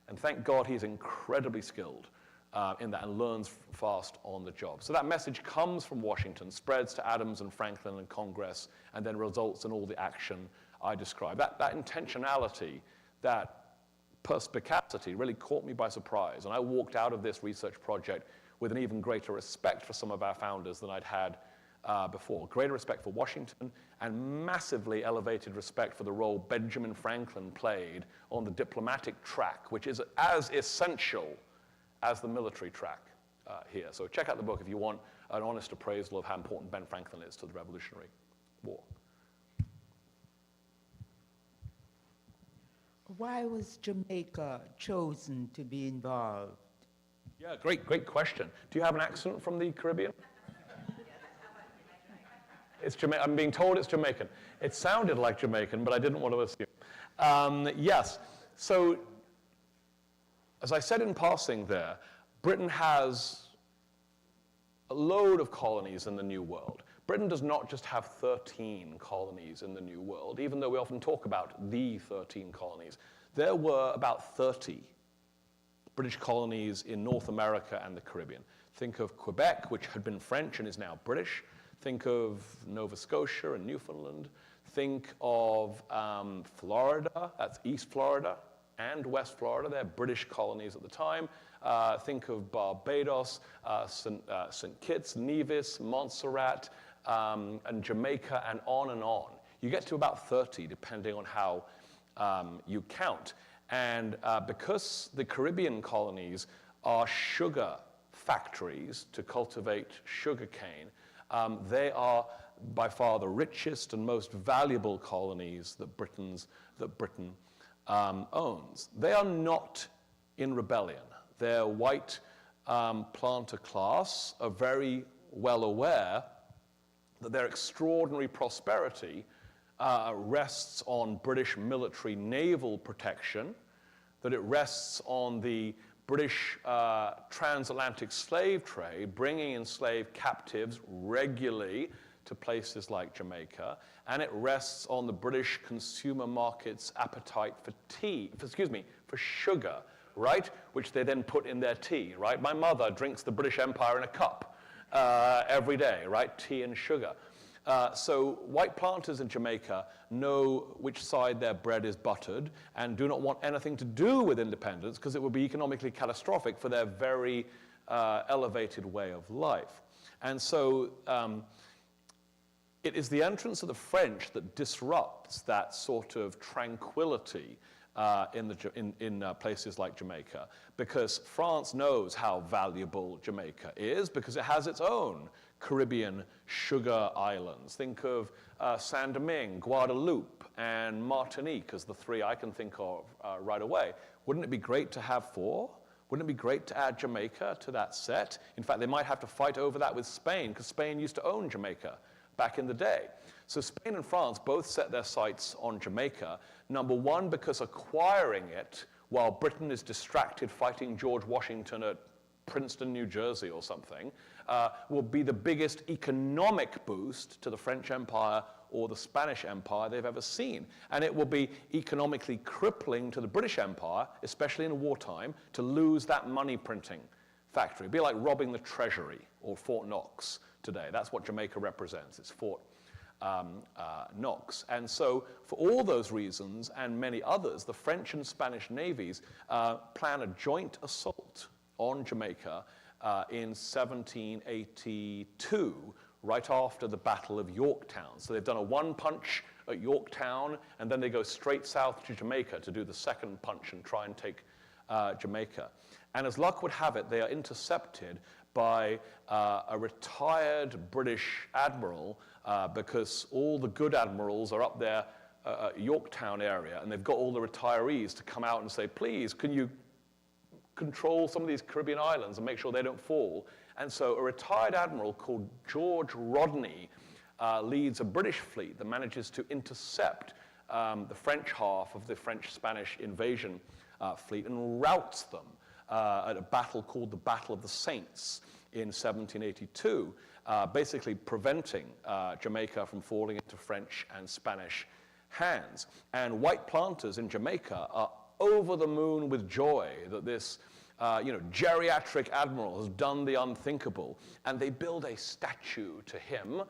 And thank God he's incredibly skilled in that and learns fast on the job. So that message comes from Washington, spreads to Adams and Franklin and Congress, and then results in all the action I described. That intentionality, that perspicacity really caught me by surprise. And I walked out of this research project with an even greater respect for some of our founders than I'd had before. Greater respect for Washington and massively elevated respect for the role Benjamin Franklin played on the diplomatic track, which is as essential as the military track here. So check out the book if you want an honest appraisal of how important Ben Franklin is to the Revolutionary War. Why was Jamaica chosen to be involved? Yeah, great question. Do you have an accent from the Caribbean? It's Jamaican. I'm being told it's Jamaican. It sounded like Jamaican, but I didn't want to assume. Yes. So, as I said in passing there, Britain has a load of colonies in the New World. Britain does not just have 13 colonies in the New World, even though we often talk about the 13 colonies. There were about 30 British colonies in North America and the Caribbean. Think of Quebec, which had been French and is now British. Think of Nova Scotia and Newfoundland. Think of Florida, that's East Florida and West Florida. They're British colonies at the time. Think of Barbados, St. Kitts, Nevis, Montserrat, and Jamaica, and on and on. You get to about 30, depending on how you count. And because the Caribbean colonies are sugar factories to cultivate sugar cane, they are by far the richest and most valuable colonies that Britain owns. They are not in rebellion. Their white planter class are very well aware that their extraordinary prosperity rests on British military naval protection, that it rests on the British transatlantic slave trade, bringing enslaved captives regularly to places like Jamaica, and it rests on the British consumer market's appetite for sugar, right? Which they then put in their tea, right? My mother drinks the British Empire in a cup every day, right? Tea and sugar. So white planters in Jamaica know which side their bread is buttered and do not want anything to do with independence because it would be economically catastrophic for their very elevated way of life. And so it is the entrance of the French that disrupts that sort of tranquility in places like Jamaica, because France knows how valuable Jamaica is because it has its own Caribbean sugar islands. Think of Saint-Domingue, Guadeloupe, and Martinique as the three I can think of right away. Wouldn't it be great to have four? Wouldn't it be great to add Jamaica to that set? In fact, they might have to fight over that with Spain, because Spain used to own Jamaica back in the day. So Spain and France both set their sights on Jamaica. Number one, because acquiring it while Britain is distracted fighting George Washington at Princeton, New Jersey or something, will be the biggest economic boost to the French Empire or the Spanish Empire they've ever seen. And it will be economically crippling to the British Empire, especially in wartime, to lose that money printing factory. It'd be like robbing the Treasury or Fort Knox today. That's what Jamaica represents. It's Fort Knox. And so for all those reasons and many others, the French and Spanish navies plan a joint assault on Jamaica in 1782, right after the Battle of Yorktown. So they've done a one punch at Yorktown, and then they go straight south to Jamaica to do the second punch and try and take Jamaica. And as luck would have it, they are intercepted by a retired British admiral, because all the good admirals are up there Yorktown area, and they've got all the retirees to come out and say, please, can you control some of these Caribbean islands and make sure they don't fall? And so a retired admiral called George Rodney leads a British fleet that manages to intercept the French half of the French-Spanish invasion fleet and routs them at a battle called the Battle of the Saints in 1782, basically preventing Jamaica from falling into French and Spanish hands. And white planters in Jamaica are over the moon with joy that this geriatric admiral has done the unthinkable, and they build a statue to him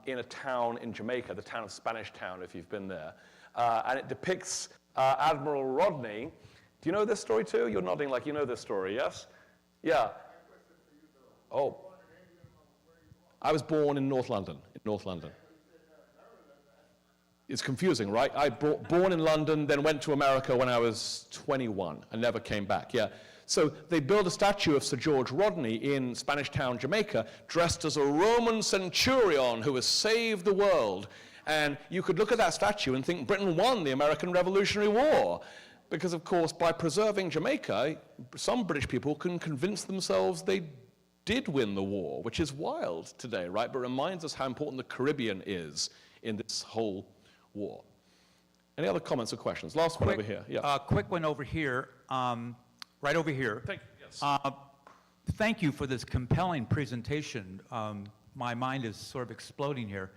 in a town in Jamaica, the town of Spanish Town, if you've been there. And it depicts Admiral Rodney. Do you know this story too? You're nodding like you know this story, yes? Yeah. Oh. I was born in North London, It's confusing, right? I born in London, then went to America when I was 21 and never came back, yeah. So they built a statue of Sir George Rodney in Spanish Town, Jamaica, dressed as a Roman centurion who has saved the world. And you could look at that statue and think Britain won the American Revolutionary War. Because, of course, by preserving Jamaica, some British people can convince themselves they did win the war, which is wild today, right? But reminds us how important the Caribbean is in this whole war. Any other comments or questions? Last one over here. Yeah. Quick one over here, right over here. Thank you. Yes. Thank you for this compelling presentation. My mind is sort of exploding here.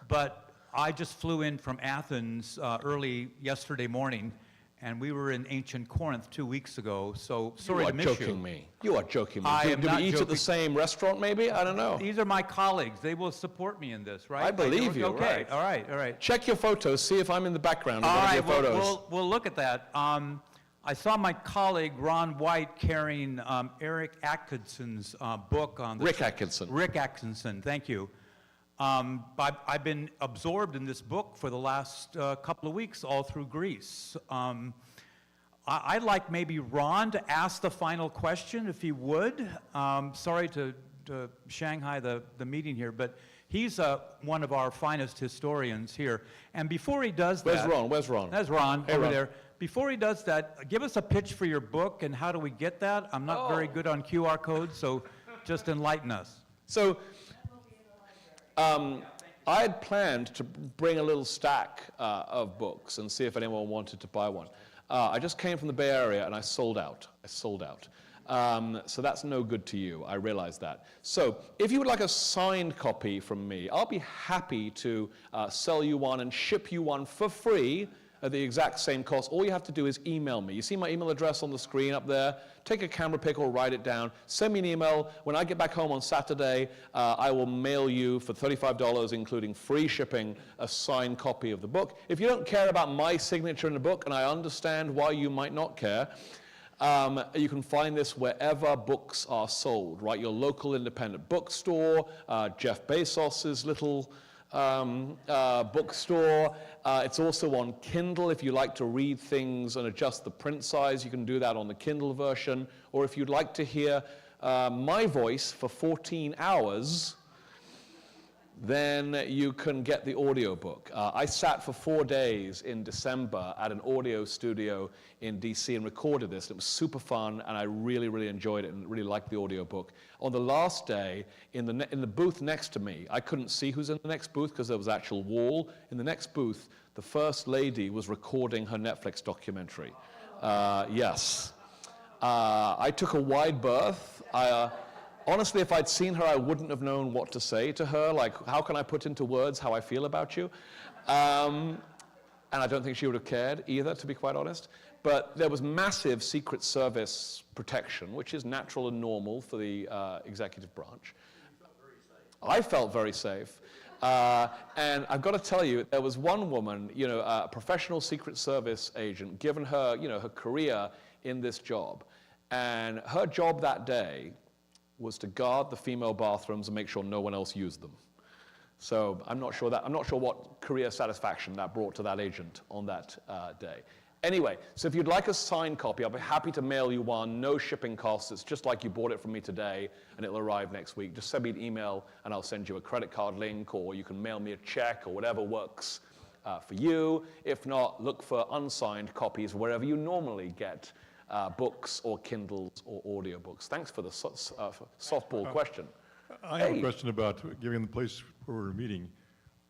But I just flew in from Athens early yesterday morning, and we were in ancient Corinth 2 weeks ago, so sorry to miss you. You are joking me. You are joking me. I am Did not we eat at the joking. same restaurant, maybe? I don't know. These are my colleagues. They will support me in this, right? I believe you, Okay, right. all right, all right. Check your photos. See if I'm in the background of All one of right, your photos. we'll look at that. I saw my colleague Ron White carrying Eric Atkinson's book on this. Rick Atkinson. Rick Atkinson, thank you. I've been absorbed in this book for the last couple of weeks, all through Greece. I'd like maybe Ron to ask the final question, if he would. Sorry to Shanghai the meeting here, but he's one of our finest historians here. And before he does that... Where's Ron? Where's Ron? There's Ron, Hey, over Ron. there. Before he does that, give us a pitch for your book, and how do we get that? I'm not very good on QR codes, so just enlighten us. So, I had planned to bring a little stack of books and see if anyone wanted to buy one. I just came from the Bay Area and I sold out. So that's no good to you, I realize that. So if you would like a signed copy from me, I'll be happy to sell you one and ship you one for free at the exact same cost. All you have to do is email me. You see my email address on the screen up there? Take a camera pic or write it down. Send me an email. When I get back home on Saturday, I will mail you for $35, including free shipping, a signed copy of the book. If you don't care about my signature in the book, and I understand why you might not care, you can find this wherever books are sold, right? Your local independent bookstore, Jeff Bezos's little bookstore. It's also on Kindle. If you like to read things and adjust the print size, you can do that on the Kindle version. Or if you'd like to hear my voice for 14 hours, then you can get the audiobook. I sat for 4 days in December at an audio studio in DC and recorded this. It was super fun, and I really, really enjoyed it and really liked the audiobook. On the last day, in the booth next to me, I couldn't see who's in the next booth because there was an actual wall. In the next booth, the First Lady was recording her Netflix documentary. Yes. I took a wide berth. Honestly, if I'd seen her, I wouldn't have known what to say to her. Like, how can I put into words how I feel about you? And I don't think she would have cared either, to be quite honest. But there was massive Secret Service protection, which is natural and normal for the executive branch. I felt very safe. And I've got to tell you, there was one woman, a professional Secret Service agent, given her, her career in this job. And her job that day was to guard the female bathrooms and make sure no one else used them. So I'm not sure what career satisfaction that brought to that agent on that day. Anyway, so if you'd like a signed copy, I'll be happy to mail you one, no shipping costs. It's just like you bought it from me today, and it'll arrive next week. Just send me an email, and I'll send you a credit card link, or you can mail me a check, or whatever works for you. If not, look for unsigned copies wherever you normally get books or Kindles or audiobooks. Thanks for the softball question. I have a question about, given the place where we're meeting,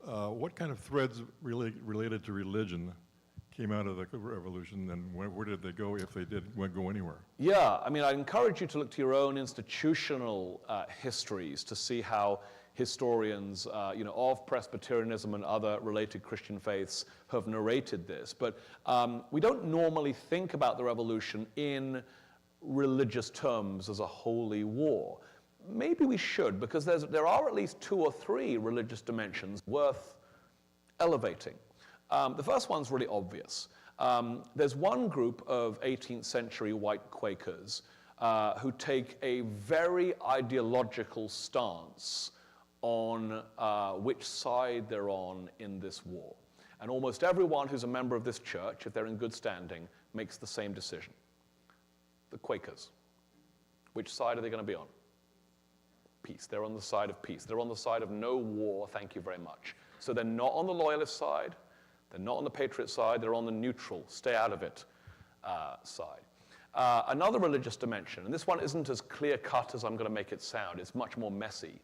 what kind of threads related to religion came out of the revolution, and where did they go, if they did go anywhere? Yeah, I mean, I'd encourage you to look to your own institutional histories to see how historians, of Presbyterianism and other related Christian faiths have narrated this. But we don't normally think about the revolution in religious terms as a holy war. Maybe we should, because there are at least 2 or 3 religious dimensions worth elevating. The first one's really obvious. There's one group of 18th century white Quakers who take a very ideological stance on which side they're on in this war. And almost everyone who's a member of this church, if they're in good standing, makes the same decision. The Quakers. Which side are they going to be on? Peace. They're on the side of peace. They're on the side of no war, thank you very much. So they're not on the loyalist side. They're not on the Patriot side. They're on the neutral, stay out of it side. Another religious dimension, and this one isn't as clear-cut as I'm going to make it sound. It's much more messy.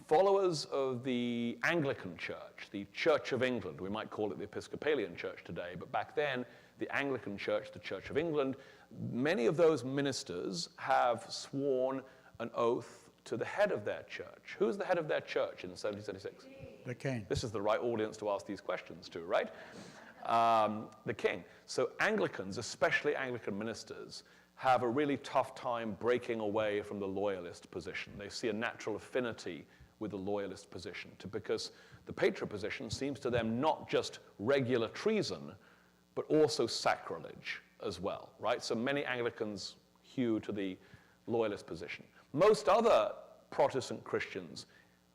Followers of the Anglican Church, the Church of England, we might call it the Episcopalian Church today, but back then, the Anglican Church, the Church of England, many of those ministers have sworn an oath to the head of their church. Who's the head of their church in 1776? The king. This is the right audience to ask these questions to, right? The king. So Anglicans, especially Anglican ministers, have a really tough time breaking away from the loyalist position. They see a natural affinity with the loyalist position because the Patriot position seems to them not just regular treason, but also sacrilege as well, right? So many Anglicans hew to the loyalist position. Most other Protestant Christians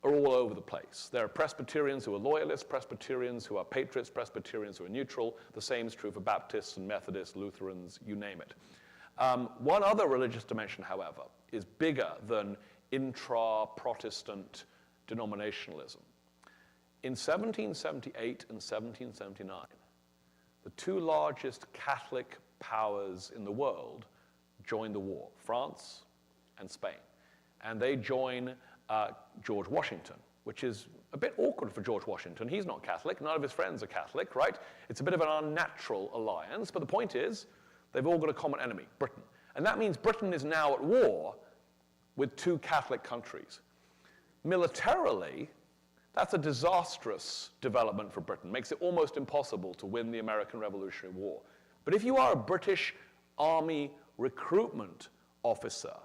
are all over the place. There are Presbyterians who are loyalists, Presbyterians who are patriots, Presbyterians who are neutral. The same is true for Baptists and Methodists, Lutherans, you name it. One other religious dimension, however, is bigger than intra-Protestant denominationalism. In 1778 and 1779, the 2 largest Catholic powers in the world joined the war, France and Spain. And they join George Washington, which is a bit awkward for George Washington. He's not Catholic. None of his friends are Catholic, right? It's a bit of an unnatural alliance. But the point is, they've all got a common enemy, Britain. And that means Britain is now at war with 2 Catholic countries. Militarily, That's a disastrous development for Britain. Makes it almost impossible to win the American Revolutionary War. But if you are a British Army recruitment officer,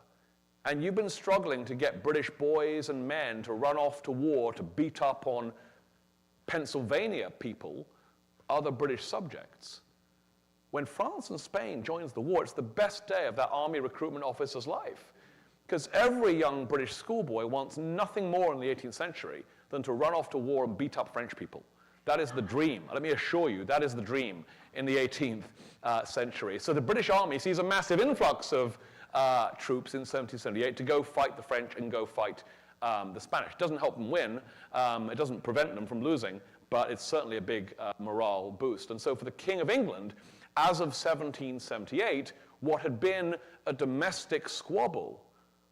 and you've been struggling to get British boys and men to run off to war to beat up on Pennsylvania people, other British subjects, when France and Spain joins the war, it's the best day of that army recruitment officer's life. Because every young British schoolboy wants nothing more in the 18th century than to run off to war and beat up French people. That is the dream. Let me assure you, that is the dream in the 18th century. So the British Army sees a massive influx of troops in 1778 to go fight the French and go fight the Spanish. It doesn't help them win. It doesn't prevent them from losing, but it's certainly a big morale boost. And so for the King of England, as of 1778, what had been a domestic squabble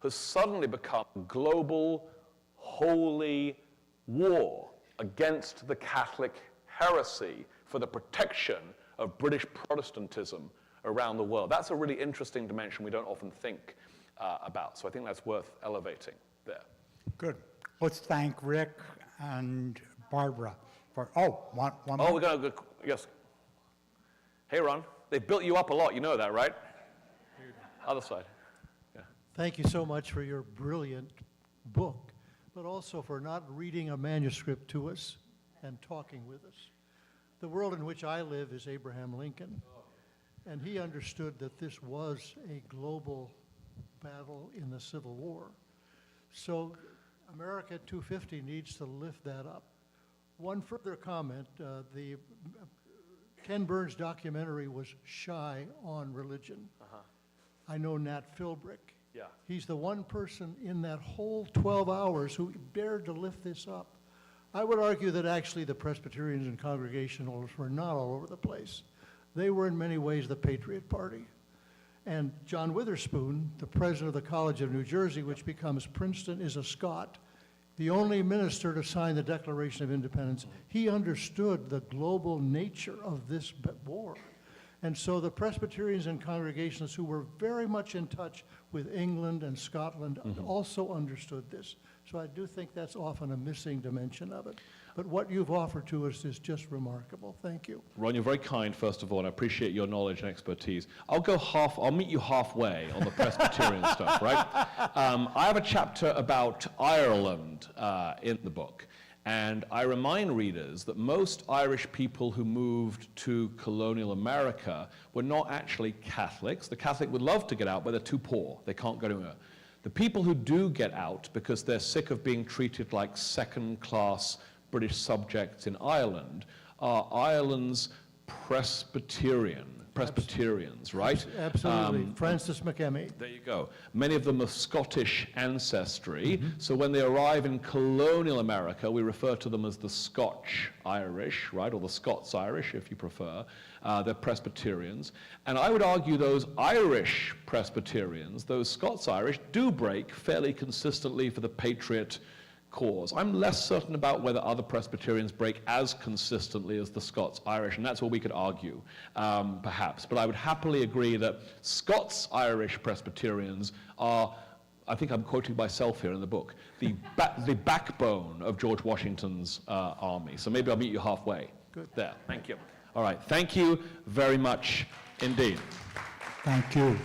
has suddenly become a global, holy war against the Catholic heresy for the protection of British Protestantism around the world. That's a really interesting dimension we don't often think about. So I think that's worth elevating there. Good. Let's thank Rick and Barbara for, one Oh, more. we're going to go, yes. Hey, Ron, they built you up a lot. You know that, right? Other side. Yeah. Thank you so much for your brilliant book, but also for not reading a manuscript to us and talking with us. The world in which I live is Abraham Lincoln, and he understood that this was a global battle in the Civil War. So America 250 needs to lift that up. One further comment, the Ken Burns documentary was shy on religion. I know Nat Philbrick. Yeah. He's the one person in that whole 12 hours who dared to lift this up. I would argue that actually the Presbyterians and Congregationalists were not all over the place. They were in many ways the Patriot Party. And John Witherspoon, the president of the College of New Jersey, which becomes Princeton, is a Scot, the only minister to sign the Declaration of Independence. He understood the global nature of this war. And so the Presbyterians and Congregationalists who were very much in touch with England and Scotland also understood this. So I do think that's often a missing dimension of it. But what you've offered to us is just remarkable. Thank you. Ron, you're very kind, first of all, and I appreciate your knowledge and expertise. I'll meet you halfway on the Presbyterian stuff, right? I have a chapter about Ireland in the book. And I remind readers that most Irish people who moved to colonial America were not actually Catholics. The Catholic would love to get out, but they're too poor. They can't go anywhere. The people who do get out because they're sick of being treated like second-class British subjects in Ireland are Ireland's Presbyterians, right? Absolutely. Francis McEmmey. There you go. Many of them of Scottish ancestry. So when they arrive in colonial America, we refer to them as the Scotch-Irish, right? Or the Scots-Irish, if you prefer. They're Presbyterians. And I would argue those Irish Presbyterians, those Scots-Irish, do break fairly consistently for the Patriot cause. I'm less certain about whether other Presbyterians break as consistently as the Scots-Irish, and that's where we could argue, perhaps. But I would happily agree that Scots-Irish Presbyterians are, I think I'm quoting myself here in the book, the backbone of George Washington's army. So maybe I'll meet you halfway. Good. There. Thank you. All right. Thank you very much indeed. Thank you.